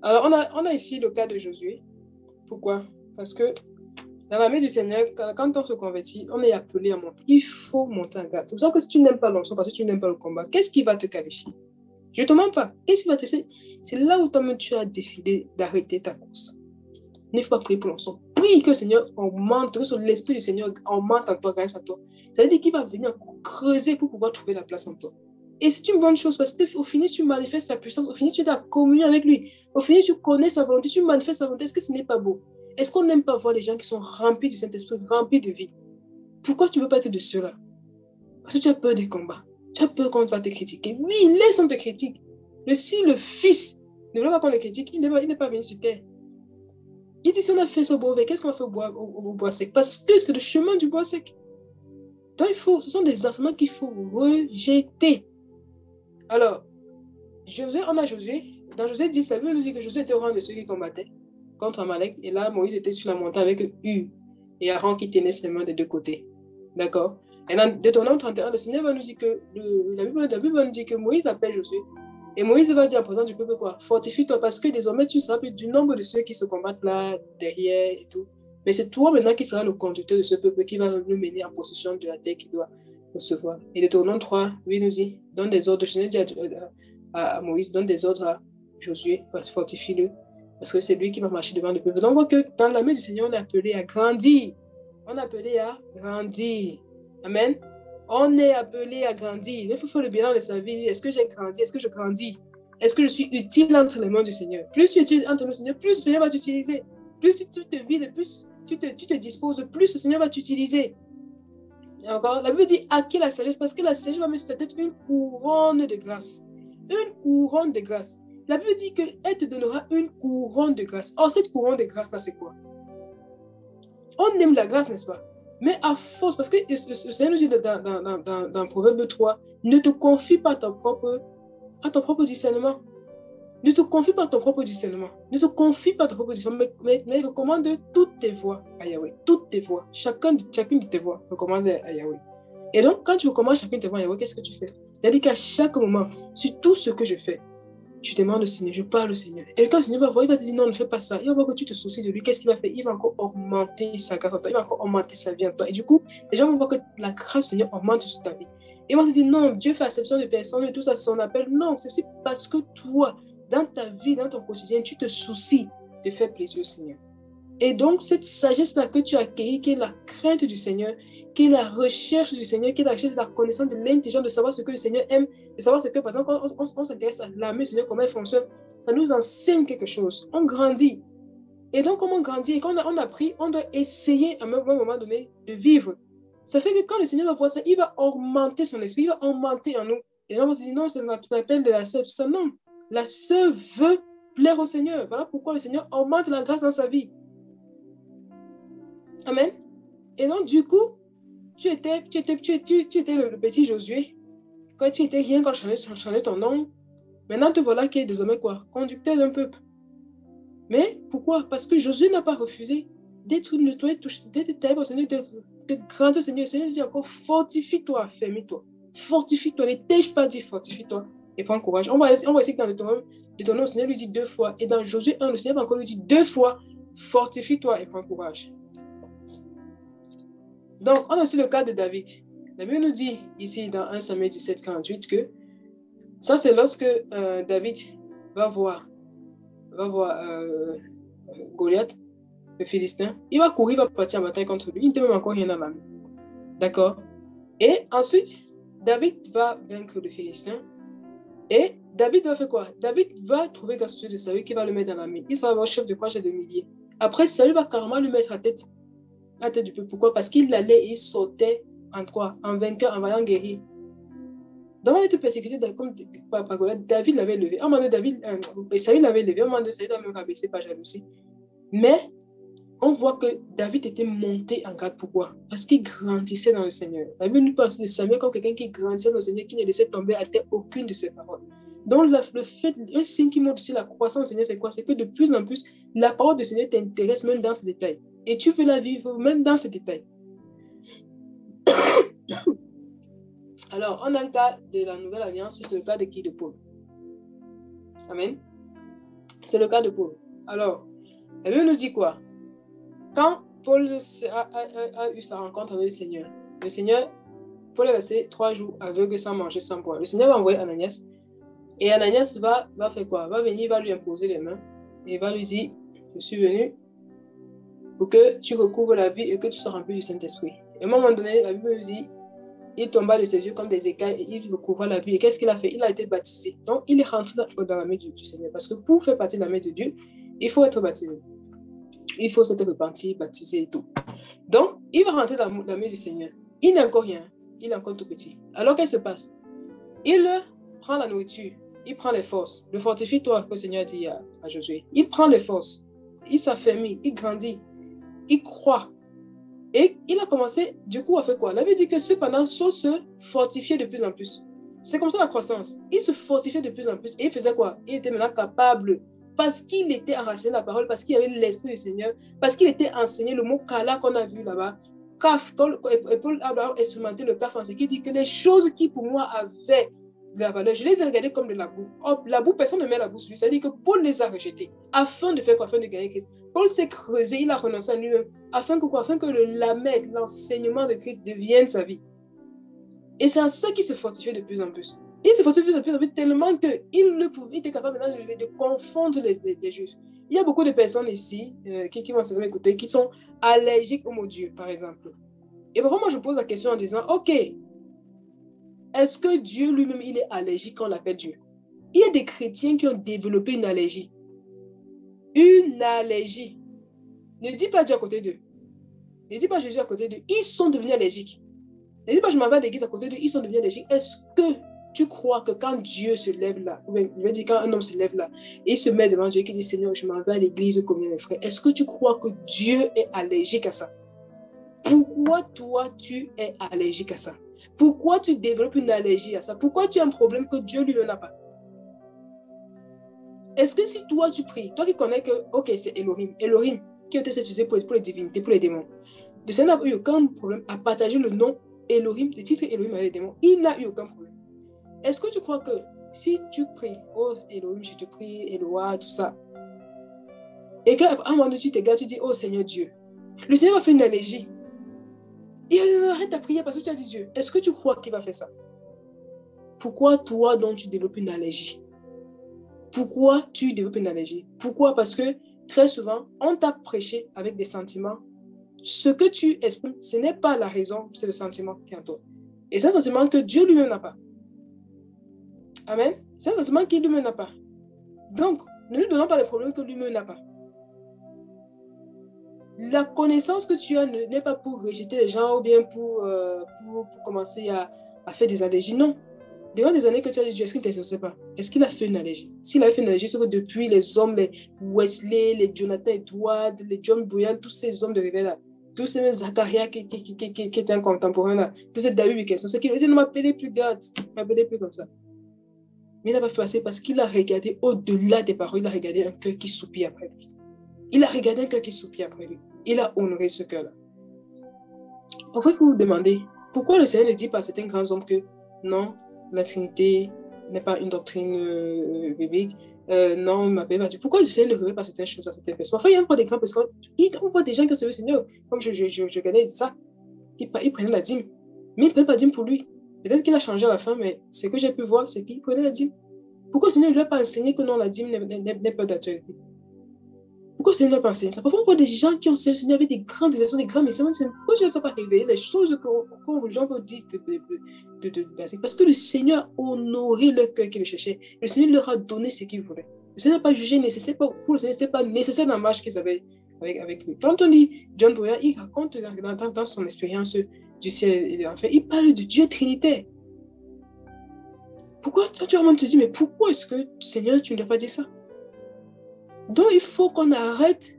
alors on a ici le cas de Josué. Pourquoi? Parce que dans l'armée du Seigneur, quand on se convertit, on est appelé à monter. Il faut monter en grade. C'est pour ça que si tu n'aimes pas l'onction, parce que tu n'aimes pas le combat, qu'est-ce qui va te qualifier? Je ne te mens pas. Qu'est-ce qui va te... C'est là où toi-même tu as décidé d'arrêter ta course. Il ne faut pas prier pour l'onction. Prie que le Seigneur augmente, que l'Esprit du Seigneur augmente en toi grâce à toi. Ça veut dire qu'il va venir creuser pour pouvoir trouver la place en toi. Et c'est une bonne chose parce qu'au final, tu manifestes sa puissance. Au final, tu es en communion avec lui. Au final, tu connais sa volonté, tu manifestes sa volonté. Est-ce que ce n'est pas beau? Est-ce qu'on n'aime pas voir des gens qui sont remplis du Saint-Esprit, remplis de vie? Pourquoi tu ne veux pas être de ceux-là? Parce que tu as peur des combats. Tu as peur qu'on va te critiquer. Oui, laisse on te critique. Mais si le Fils ne veut pas qu'on le critique, il n'est pas venu sur terre. Il dit, si on a fait ce bois, qu'est-ce qu'on va faire au bois sec? Parce que c'est le chemin du bois sec. Donc, ce sont des enseignements qu'il faut rejeter. Alors, on a Josué. Dans Josué 10, la Bible nous dit que Josué était au rang de ceux qui combattaient contre Amalek. Et là, Moïse était sur la montagne avec Hu et Aaron qui tenait ses mains des deux côtés. D'accord? Et dans Deutéronome 31, le Seigneur va nous dire que, la Bible va nous dire que Moïse appelle Josué. Et Moïse va dire en présence du peuple quoi? Fortifie-toi parce que désormais tu seras plus du nombre de ceux qui se combattent là, derrière et tout. Mais c'est toi maintenant qui seras le conducteur de ce peuple qui va le mener en possession de la terre qu'il doit recevoir. Et Deutéronome 3, lui nous dit, donne des ordres, je n'ai dit à Moïse, donne des ordres à Josué, fortifie-le, parce que c'est lui qui va marcher devant le peuple. Donc on voit que dans la main du Seigneur, on est appelé à grandir. On est appelé à grandir. Amen. On est appelé à grandir. Il faut faire le bilan de sa vie. Est-ce que j'ai grandi? Est-ce que je grandis? Est-ce que je suis utile entre les mains du Seigneur? Plus tu es utile entre les mains du Seigneur, plus le Seigneur va t'utiliser. Plus tu te vides, plus tu te disposes, plus le Seigneur va t'utiliser. Encore, la Bible dit acquis la sagesse parce que la sagesse va mettre sur ta tête une couronne de grâce. Une couronne de grâce. La Bible dit qu'elle te donnera une couronne de grâce. Or, cette couronne de grâce-là, c'est quoi? On aime la grâce, n'est-ce pas? Mais à force, parce que le Seigneur nous dit dans Proverbe 3, ne te confie pas à ton propre discernement. Ne te confie pas à ton propre discernement. Ne te confie pas à ton propre discernement, mais recommande toutes tes voies à Yahweh. Toutes tes voies. Chacune de tes voies, recommande à Yahweh. Et donc, quand tu recommandes chacune de tes voies à Yahweh, qu'est-ce que tu fais? C'est-à-dire qu'à chaque moment, sur tout ce que je fais, je demande au Seigneur, je parle au Seigneur. Et quand le Seigneur va voir, il va te dire non, ne fais pas ça. Il va voir que tu te soucies de lui. Qu'est-ce qu'il va faire? Il va encore augmenter sa grâce en toi. Il va encore augmenter sa vie en toi. Et du coup, les gens vont voir que la grâce du Seigneur augmente sur ta vie. Et ils vont se dire non, Dieu fait acception de personne et tout ça, c'est son appel. Non, c'est aussi parce que toi, dans ta vie, dans ton quotidien, tu te soucies de faire plaisir au Seigneur. Et donc, cette sagesse-là que tu as acquérie, qui est la crainte du Seigneur, qui est la recherche du Seigneur, qui est la recherche de la connaissance de l'intelligence, de savoir ce que le Seigneur aime, de savoir ce que, par exemple, on s'intéresse à l'armée du Seigneur, comment elle fonctionne, ça nous enseigne quelque chose. On grandit. Et donc, comme on grandit et qu'on on a appris, on doit essayer à un moment donné de vivre. Ça fait que quand le Seigneur va voir ça, il va augmenter son esprit, il va augmenter en nous. Les gens vont se dire, non, c'est l'appel de la sœur, tout ça. Non, la sœur veut plaire au Seigneur. Voilà pourquoi le Seigneur augmente la grâce dans sa vie. Amen. Et donc, du coup, tu étais le petit Josué. Quand tu étais rien, quand je changeais ton nom, maintenant te voilà qui est désormais quoi? Conducteur d'un peuple. Mais pourquoi? Parce que Josué n'a pas refusé d'être nettoyé, d'être taillé au Seigneur, de grandir au Seigneur. Le Seigneur dit encore, fortifie-toi, affermis-toi. Fortifie-toi, ne t'ai-je pas dit fortifie-toi et prends courage. On va essayer que dans le nom, le Seigneur lui dit 2 fois. Et dans Josué 1, le Seigneur va encore lui dire 2 fois, fortifie-toi et prends courage. Donc, on a aussi le cas de David. La Bible nous dit ici dans 1 Samuel 17, 48 que ça, c'est lorsque David va voir Goliath, le Philistin. Il va courir, il va partir en bataille contre lui. Il ne te met encore rien dans la main. D'accord? Et ensuite, David va vaincre le Philistin. Et David va faire quoi? David va trouver Gad de Saül qui va le mettre dans la main. Il sera avoir chef de chef de milliers. Après, Saül va carrément le mettre à tête du peuple. Pourquoi? Parce qu'il allait et il sautait en quoi? En vainqueur, en vaillant guerrier. Donc, on était persécuté par Goliath. David l'avait levé. À un moment donné, Saül l'avait levé. À un moment donné, Saül l'a même rabaissé par jalousie. Mais on voit que David était monté en garde. Pourquoi? Parce qu'il grandissait dans le Seigneur. La Bible nous parle de Samuel comme quelqu'un qui grandissait dans le Seigneur, qui ne laissait tomber à terre aucune de ses paroles. Donc, un signe qui montre aussi la croissance du Seigneur, c'est quoi? C'est que de plus en plus, la parole du Seigneur t'intéresse même dans ces détails. Et tu veux la vivre même dans ces détails. Alors, on a un cas de la Nouvelle Alliance, c'est le cas de qui? De Paul. Amen. C'est le cas de Paul. Alors, la Bible nous dit quoi? Quand Paul a eu sa rencontre avec le Seigneur, Paul est resté 3 jours aveugle, sans manger, sans boire. Le Seigneur va envoyer Ananias. Et Ananias va faire quoi? Va venir, va lui imposer les mains. Et va lui dire, je suis venu pour que tu recouvres la vie et que tu sois rempli du Saint-Esprit. Et à un moment donné, la Bible nous dit, il tomba de ses yeux comme des écailles et il recouvra la vue. Et qu'est-ce qu'il a fait? Il a été baptisé. Donc, il est rentré dans la main du Seigneur. Parce que pour faire partie de la main de Dieu, il faut être baptisé. Il faut s'être repenti, baptisé et tout. Donc, il va rentrer dans la main du Seigneur. Il n'a encore rien. Il est encore tout petit. Alors, qu'est-ce qui se passe? Il prend la nourriture. Il prend les forces. Le fortifie-toi, que le Seigneur dit à Josué. Il prend les forces. Il s'affermit. Il grandit. Il croit. Et il a commencé, du coup, à faire quoi? La Bible dit que cependant, Saul se fortifiait de plus en plus. C'est comme ça la croissance. Il se fortifiait de plus en plus. Et il faisait quoi? Il était maintenant capable, parce qu'il était enraciné dans la parole, parce qu'il y avait l'Esprit du Seigneur, parce qu'il était enseigné, le mot kala qu'on a vu là-bas. Kaf, quand Paul a expérimenté le kaf en ce qui dit que les choses qui pour moi avaient de la valeur, je les ai regardées comme de la boue. Oh, la boue, personne ne met la boue sur lui. C'est-à-dire que Paul les a rejetées afin de faire quoi? Afin de gagner Christ. Paul s'est creusé, il a renoncé à lui-même afin que quoi? Afin que le lamèque, l'enseignement de Christ devienne sa vie. Et c'est en ça qu'il se fortifiait de plus en plus. Il se fortifiait de plus en plus tellement qu'il était capable maintenant de confondre les Juifs. Il y a beaucoup de personnes ici qui vont s'écouter, écouter, qui sont allergiques au mot Dieu, par exemple. Et parfois, moi, je pose la question en disant, OK, est-ce que Dieu lui-même, il est allergique quand on l'appelle Dieu? Il y a des chrétiens qui ont développé une allergie. Une allergie. Ne dis pas Dieu à côté d'eux. Ne dis pas Jésus à côté d'eux. Ils sont devenus allergiques. Ne dis pas je m'en vais à l'église à côté d'eux. Ils sont devenus allergiques. Est-ce que tu crois que quand Dieu se lève là, ou bien, je veux dire quand un homme se lève là, et se met devant Dieu et qui dit Seigneur, je m'en vais à l'église comme mes frères, est-ce que tu crois que Dieu est allergique à ça? Pourquoi toi, tu es allergique à ça? Pourquoi tu développes une allergie à ça? Pourquoi tu as un problème que Dieu lui-même n'a pas? Est-ce que si toi, tu pries, toi qui connais que, ok, c'est Elohim qui a été utilisé pour les divinités, pour les démons, le Seigneur n'a eu aucun problème à partager le nom Elohim, le titre Elohim avec les démons. Il n'a eu aucun problème. Est-ce que tu crois que si tu pries, oh Elohim, je te prie, Eloah, tout ça, et qu'à un moment donné, tu t'égares, tu dis, oh Seigneur Dieu, le Seigneur va faire une allergie. Et il arrête ta prière parce que tu as dit Dieu. Est-ce que tu crois qu'il va faire ça? Pourquoi toi, donc, tu développes une allergie? Pourquoi tu développes une allergie? Pourquoi? Parce que très souvent, on t'a prêché avec des sentiments. Ce que tu exprimes, ce n'est pas la raison, c'est le sentiment qui est en toi. Et c'est un sentiment que Dieu lui-même n'a pas. Amen. C'est un sentiment qu'il lui-même n'a pas. Donc, ne lui donnons pas les problèmes que lui-même n'a pas. La connaissance que tu as n'est pas pour rejeter les gens ou bien pour commencer à faire des allergies. Non. Devant des années que tu as dit Dieu, est-ce qu'il ne t'exauçait pas? Est-ce qu'il a fait une allergie? S'il a fait une allergie, c'est que depuis les hommes, les Wesley, les Jonathan Edwards, les John Bunyan, tous ces hommes de réveil là, tous ces Zacharia qui est un contemporain là, tous ces David Wilkerson, ceux qui disaient ne m'appelez plus God, ne m'appelez plus comme ça. Mais il n'a pas fait assez parce qu'il a regardé au-delà des paroles, il a regardé un cœur qui soupire après lui. Il a regardé un cœur qui soupire après lui. Il a honoré ce cœur-là. Parfois, il faut vous demander pourquoi le Seigneur ne dit pas à certains grands hommes que non, la Trinité n'est pas une doctrine biblique. Non, m'appelle pas Dieu. Pourquoi le Seigneur ne révèle pas certaines choses à certaines personnes? Parfois, il y a encore des grands parce qu'on voit des gens qui servent le Seigneur. Comme je regardais ça, il prenait la dîme. Mais il ne prenait pas la dîme pour lui. Peut-être qu'il a changé à la fin, mais ce que j'ai pu voir, c'est qu'il prenait la dîme. Pourquoi le Seigneur ne lui a pas enseigné que non, la dîme n'est pas d'actualité? Pourquoi le Seigneur ne l'a pas enseigné ça? Parfois, on voit des gens qui ont servi le Seigneur avec des grandes révélations, des grands messages. Pourquoi je ne sais pas révéler les choses que les gens peuvent dire de basique? Parce que le Seigneur a honoré leur cœur qui le cherchait. Le Seigneur leur a donné ce qu'ils voulaient. Le Seigneur n'a pas jugé nécessaire. Pour le Seigneur, ce n'était pas nécessaire dans la marche qu'ils avaient avec lui. Quand on lit John Bunyan, il raconte dans son expérience du ciel et de l'enfer, il parle de Dieu trinitaire. Pourquoi tu vas te dire, mais pourquoi est-ce que, Seigneur, tu ne lui as pas dit ça? Donc, il faut qu'on arrête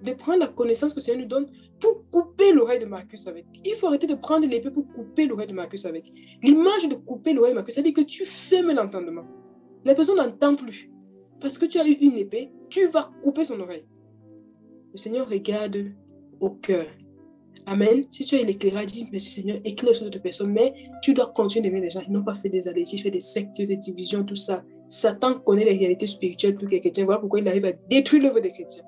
de prendre la connaissance que le Seigneur nous donne pour couper l'oreille de Marcus avec. Il faut arrêter de prendre l'épée pour couper l'oreille de Marcus avec. L'image de couper l'oreille de Marcus, c'est-à-dire que tu fermes l'entendement. La personne n'entend plus. Parce que tu as eu une épée, tu vas couper son oreille. Le Seigneur regarde au cœur. Amen. Si tu as l'éclairage, dis merci Seigneur, éclaire sur d'autres personnes, mais tu dois continuer d'aimer les gens. Ils n'ont pas fait des allergies, fait des sectes, des divisions, tout ça. Satan connaît les réalités spirituelles plus que les chrétiens. Voilà pourquoi il arrive à détruire l'œuvre des chrétiens.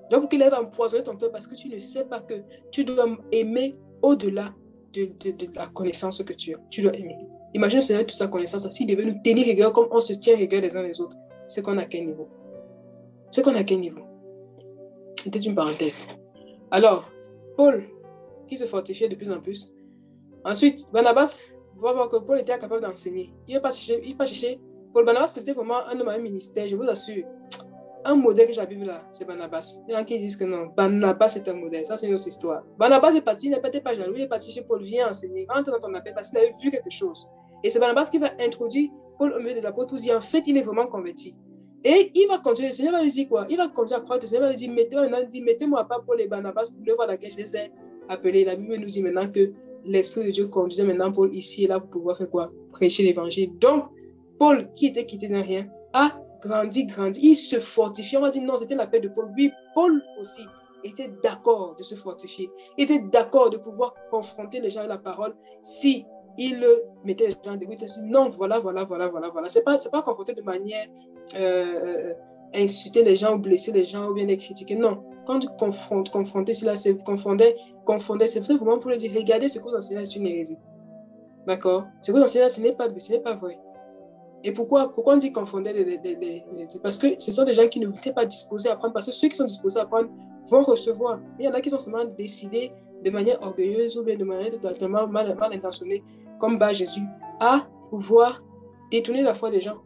Voilà pourquoi il arrive à empoisonner ton cœur parce que tu ne sais pas que tu dois aimer au-delà de la connaissance que tu as. Tu dois aimer. Imagine le Seigneur toute sa connaissance, s'il devait nous tenir rigueur comme on se tient rigueur les uns les autres. C'est qu'on a quel niveau? C'est qu'on a quel niveau? C'était une parenthèse. Alors, Paul, qui se fortifiait de plus en plus, Ensuite, Barnabas va voir que Paul était capable d'enseigner. Il va pas chercher. Paul Barnabas, c'était vraiment un homme à un ministère, je vous assure. Un modèle que j'avais vu là, c'est Barnabas. Il y en a qui disent que non, Barnabas c'est un modèle. Ça, c'est une autre histoire. Barnabas est parti, il n'était pas jaloux, il est parti chez Paul, viens enseigner, rentre dans ton appel parce qu'il avait vu quelque chose. Et c'est Barnabas qui va introduire Paul au milieu des apôtres pour dire en fait, il est vraiment converti. Et il va continuer, le Seigneur va lui dire quoi? Il va continuer à croire, le Seigneur va lui dire, mettez-moi pas Paul et Barnabas pour l'œuvre à laquelle je les ai appelés. La Bible nous dit maintenant que l'Esprit de Dieu conduisait maintenant Paul ici et là pour pouvoir faire quoi? Prêcher l'évangile. Donc, Paul, qui était quitté de rien, a grandi. Il se fortifie. On va dire non, c'était la paix de Paul. Oui, Paul aussi était d'accord de se fortifier. Il était d'accord de pouvoir confronter les gens avec la parole si il mettait les gens en dégoût. Il dit non, voilà. C'est pas confronter de manière insulter les gens ou blesser les gens ou bien les critiquer. Non. Quand tu confronter, si là c'est confondait, c'est vraiment pour leur dire regardez ce que vous enseignez, c'est une hérésie. D'accord? Ce que vous enseignez, ce n'est pas vrai. Et pourquoi on dit confondait parce que ce sont des gens qui ne étaient pas disposés à apprendre, parce que ceux qui sont disposés à apprendre vont recevoir. Il y en a qui sont seulement décidés de manière orgueilleuse ou bien de manière totalement mal intentionnée, comme Bar Jésus, à pouvoir détourner la foi des gens.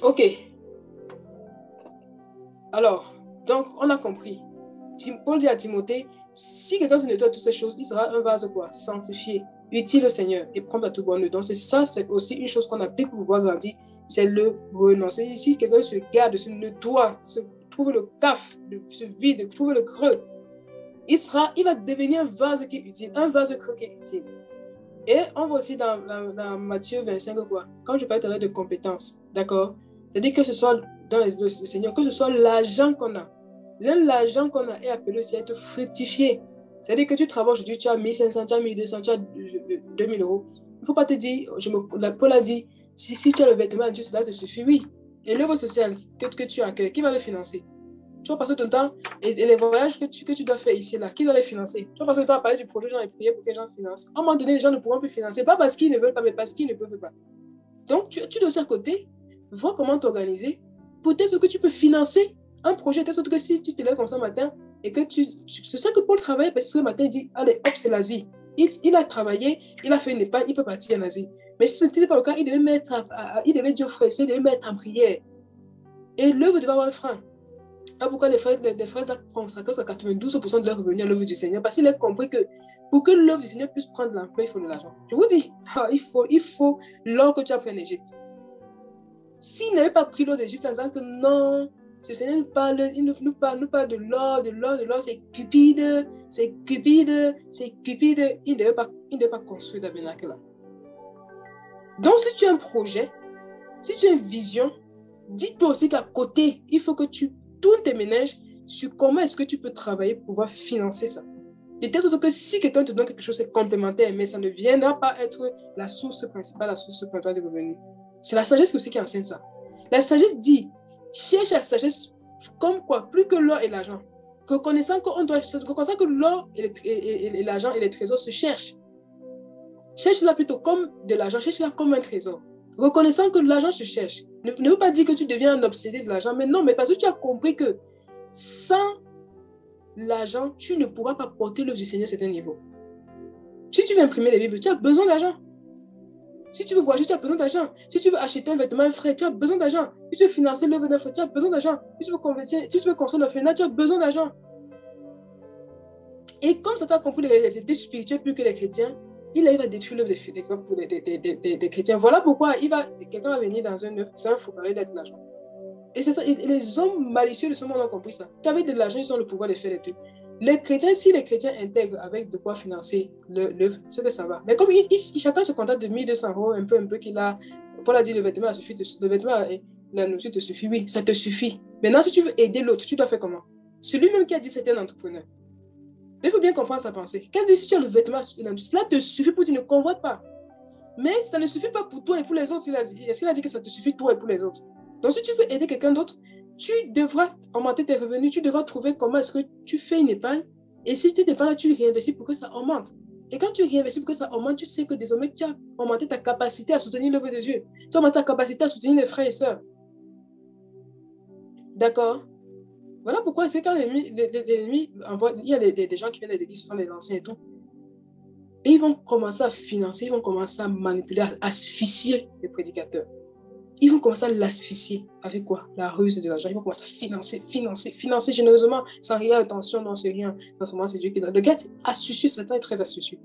Ok. Alors, donc, on a compris. Paul dit à Timothée, si quelqu'un se nettoie de toutes ces choses, il sera un vase quoi? Sanctifié, utile au Seigneur et prompt à tout bon œuvre. Donc, c'est aussi une chose qu'on applique pour pouvoir grandir, c'est le renoncer. Si quelqu'un se garde, se nettoie, se trouve le caf, se vide, trouve le creux, il va devenir un vase qui est utile, un vase creux qui est utile. Et on voit aussi dans Matthieu 25 quoi, quand je parlais tout à l'heure de compétences, d'accord? C'est-à-dire que ce soit dans le Seigneur, que ce soit l'argent qu'on a. L'argent qu'on a est appelé aussi à être fructifié. C'est-à-dire que tu travailles aujourd'hui, tu as 1500, tu as 1200, tu as 2000 euros. Il ne faut pas te dire, Paul a dit, si tu as le vêtement, Dieu, cela te suffit, oui. Et l'œuvre sociale que tu as, qui va le financer? Tu vas passer ton temps et les voyages que tu dois faire ici, là, qui doit les financer? Tu vas passer ton temps à parler du projet, gens et prier pour que les gens financent. À un moment donné, les gens ne pourront plus financer, pas parce qu'ils ne veulent pas, mais parce qu'ils ne peuvent pas. Donc, tu dois aussi à côté, voir comment t'organiser pour tel sorte que tu peux financer un projet, tel sorte que si tu te lèves comme ça matin et que c'est ça que Paul travaille, parce que ce matin, il dit, allez, hop, c'est l'Asie. Il a travaillé, il a fait une épargne, il peut partir en Asie. Mais si ce n'était pas le cas, il devait dire aux frères, il devait mettre en prière. Et l'œuvre devait avoir un frein. Ah, pourquoi les frères consacrent 92% de leur revenu à l'œuvre du Seigneur? Parce qu'il a compris que pour que l'œuvre du Seigneur puisse prendre l'ampleur, il faut de l'argent. Je vous dis, il faut l'or que tu as pris en Égypte. S'il n'avait pas pris l'or d'Égypte en disant que non, ce Seigneur nous parle de l'or, c'est cupide, il ne devait pas construire tabernacle là. Donc, si tu as un projet, si tu as une vision, dis-toi aussi qu'à côté, il faut que tu tournes tes ménages sur comment est-ce que tu peux travailler pour pouvoir financer ça. De telle sorte que si quelqu'un te donne quelque chose, c'est complémentaire, mais ça ne viendra pas être la source principale, la source principale de revenus. C'est la sagesse aussi qui enseigne ça. La sagesse dit, cherche la sagesse comme quoi, plus que l'or et l'argent. Reconnaissant que l'or et l'argent et les trésors se cherchent. Cherche-la plutôt comme de l'argent, cherche-la comme un trésor. Reconnaissant que l'argent se cherche. Ne veut pas dire que tu deviens un obsédé de l'argent, mais non, mais parce que tu as compris que sans l'argent, tu ne pourras pas porter l'œuvre du Seigneur à un certain niveau. Si tu veux imprimer les Bibles, tu as besoin d'argent. Si tu veux voyager, tu as besoin d'argent. Si tu veux acheter un vêtement, un frère, tu as besoin d'argent. Si tu veux financer l'œuvre d'un frère, tu as besoin d'argent. Si tu veux convertir, si tu veux construire le final, tu as besoin d'argent. Et comme Satan a compris les réalités spirituelles plus que les chrétiens, il arrive à détruire l'œuvre des chrétiens. Voilà pourquoi quelqu'un va venir dans un œuvre, c'est un fou parler d'être l'argent. Et les hommes malicieux de ce monde ont compris ça. Qu'avec de l'argent, ils ont le pouvoir de faire des trucs. Les chrétiens, si les chrétiens intègrent avec de quoi financer l'œuvre, c'est que ça va. Mais comme chacun se contente de 1200 euros, un peu qu'il a, Paul a dit le vêtement, le vêtement et la nourriture te suffit. Oui, ça te suffit. Maintenant, si tu veux aider l'autre, tu dois faire comment? Celui-même qui a dit c'était un entrepreneur. Il faut bien comprendre sa pensée. Quand il dit si tu as le vêtement, cela te suffit pour dire ne convoite pas. Mais ça ne suffit pas pour toi et pour les autres. Est-ce qu'il a dit que ça te suffit pour toi et pour les autres? Donc, si tu veux aider quelqu'un d'autre, tu devras augmenter tes revenus, tu devras trouver comment est-ce que tu fais une épargne. Et si tu n'épargnes, tu réinvestis pour que ça augmente. Et quand tu réinvestis pour que ça augmente, tu sais que désormais, tu as augmenté ta capacité à soutenir l'œuvre de Dieu. Tu as augmenté ta capacité à soutenir les frères et sœurs. D'accord? Voilà pourquoi c'est quand l'ennemi envoie, il y a des gens qui viennent des églises, ce sont les anciens et tout. Et ils vont commencer à financer, ils vont commencer à manipuler, à asphyxier les prédicateurs. Ils vont commencer à l'asphyxier. Avec quoi? La ruse de l'argent. Ils vont commencer à financer généreusement, sans rien, attention, non, c'est rien. Non, seulement c'est Dieu qui donne. Le gars est astucieux, Satan est très astucieux.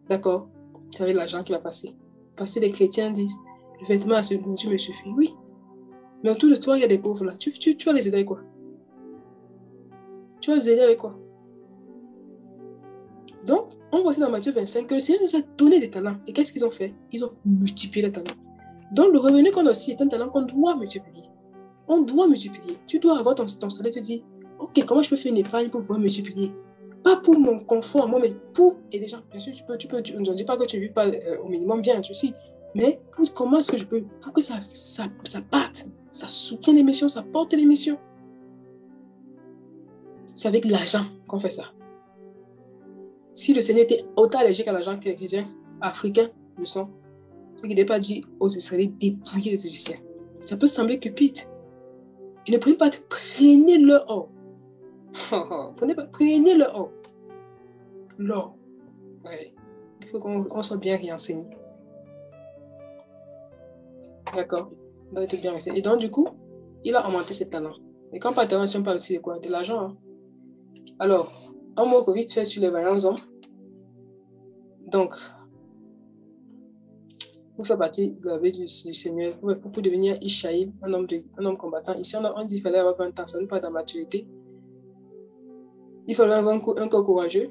D'accord? C'est avec l'argent qui va passer. Parce que les chrétiens disent, le vêtement à ce Dieu me suffit. Oui. Mais autour de toi, il y a des pauvres là. Tu vas les aider avec quoi? Tu vas les aider avec quoi? Donc, on voit aussi dans Matthieu 25 que le Seigneur nous a donné des talents. Et qu'est-ce qu'ils ont fait? Ils ont multiplié les talents. Donc, le revenu qu'on a aussi est un talent qu'on doit multiplier. On doit multiplier. Tu dois avoir ton salaire et te dire, ok, comment je peux faire une épargne pour pouvoir multiplier? Pas pour mon confort à moi, mais pour aider les gens. Bien sûr, je ne dis pas que tu ne vis pas au minimum bien, tu sais. Mais comment est-ce que je peux, pour que ça parte, ça soutient les missions, ça porte les missions. C'est avec l'argent qu'on fait ça. Si le Seigneur était autant allergique à l'argent que les chrétiens africains le sont, c'est qu'il n'est pas dit aux Israéliens dépouiller les Égyptiens. Ça peut sembler cupide. Il ne prenez pas, prenez leur or. Prenez leur or. L'or. Ouais. Il faut qu'on soit bien renseigné. D'accord? On doit être bien renseigné. Et donc, du coup, il a augmenté ses talents. Et quand par talent, si on parle aussi de quoi? De l'argent. Hein? Alors, un mot vite fait sur les vaillants hommes. Donc, vous faites partie de la vie du Seigneur. Pour devenir Ishaïl, un homme combattant. Ici, on dit qu'il fallait avoir 20 ans, ça ne pas de la maturité. Il fallait avoir un corps courageux.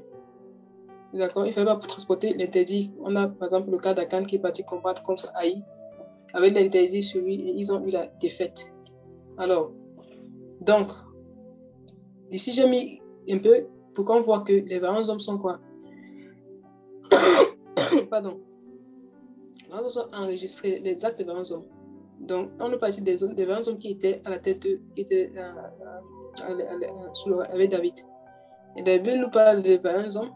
D'accord? Il fallait pas transporter l'interdit. On a par exemple le cas d'Akan qui est parti combattre contre Haï avec l'interdit sur lui et ils ont eu la défaite. Alors, donc, ici j'ai mis un peu pour qu'on voit que les vaillants hommes sont quoi? Pardon. Les vaillants hommes sont enregistrés, les actes des vaillants hommes. Donc, on est passé des vaillants hommes qui étaient à la tête, qui étaient avec David. Et David nous parle des vaillants hommes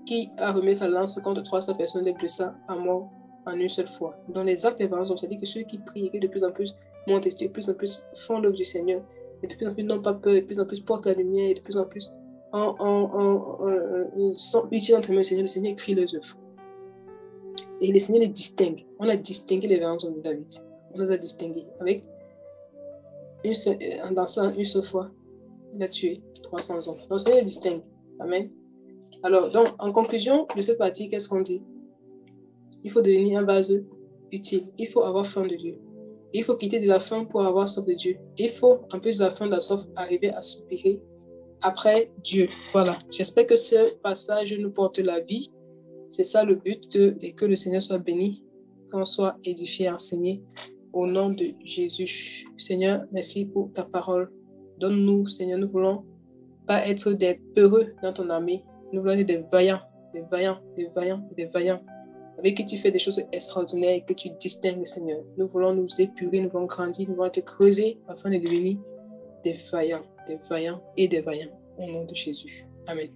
qui a remis sa lance contre 300 personnes, les blessa à mort en une seule fois. Dans les actes des vaillants hommes, c'est-à-dire que ceux qui prient, qui de plus en plus montent, de plus en plus font l'œuvre du Seigneur, et de plus en plus n'ont pas peur, et de plus en plus portent la lumière, et de plus en plus sont utiles entre le Seigneur écrit leurs œuvres. Et le Seigneur les distingue. On a distingué les vaillants hommes de David. On les a distingués avec en dansant une seule fois, il a tué 300 hommes. Donc, le Seigneur les distingue. Amen. Alors, donc, en conclusion de cette partie, qu'est-ce qu'on dit? Il faut devenir un vase utile. Il faut avoir faim de Dieu. Il faut quitter de la faim pour avoir soif de Dieu. Il faut, en plus de la faim, de la soif, arriver à soupirer après Dieu. Voilà. J'espère que ce passage nous porte la vie. C'est ça le but, et que le Seigneur soit béni, qu'on soit édifié, enseigné au nom de Jésus. Seigneur, merci pour ta parole. Donne-nous, Seigneur, nous voulons pas être des peureux dans ton armée. Nous voulons être des vaillants, avec qui tu fais des choses extraordinaires et que tu distingues le Seigneur. Nous voulons nous épurer, nous voulons grandir, nous voulons te creuser afin de devenir des vaillants et des vaillants au nom de Jésus. Amen.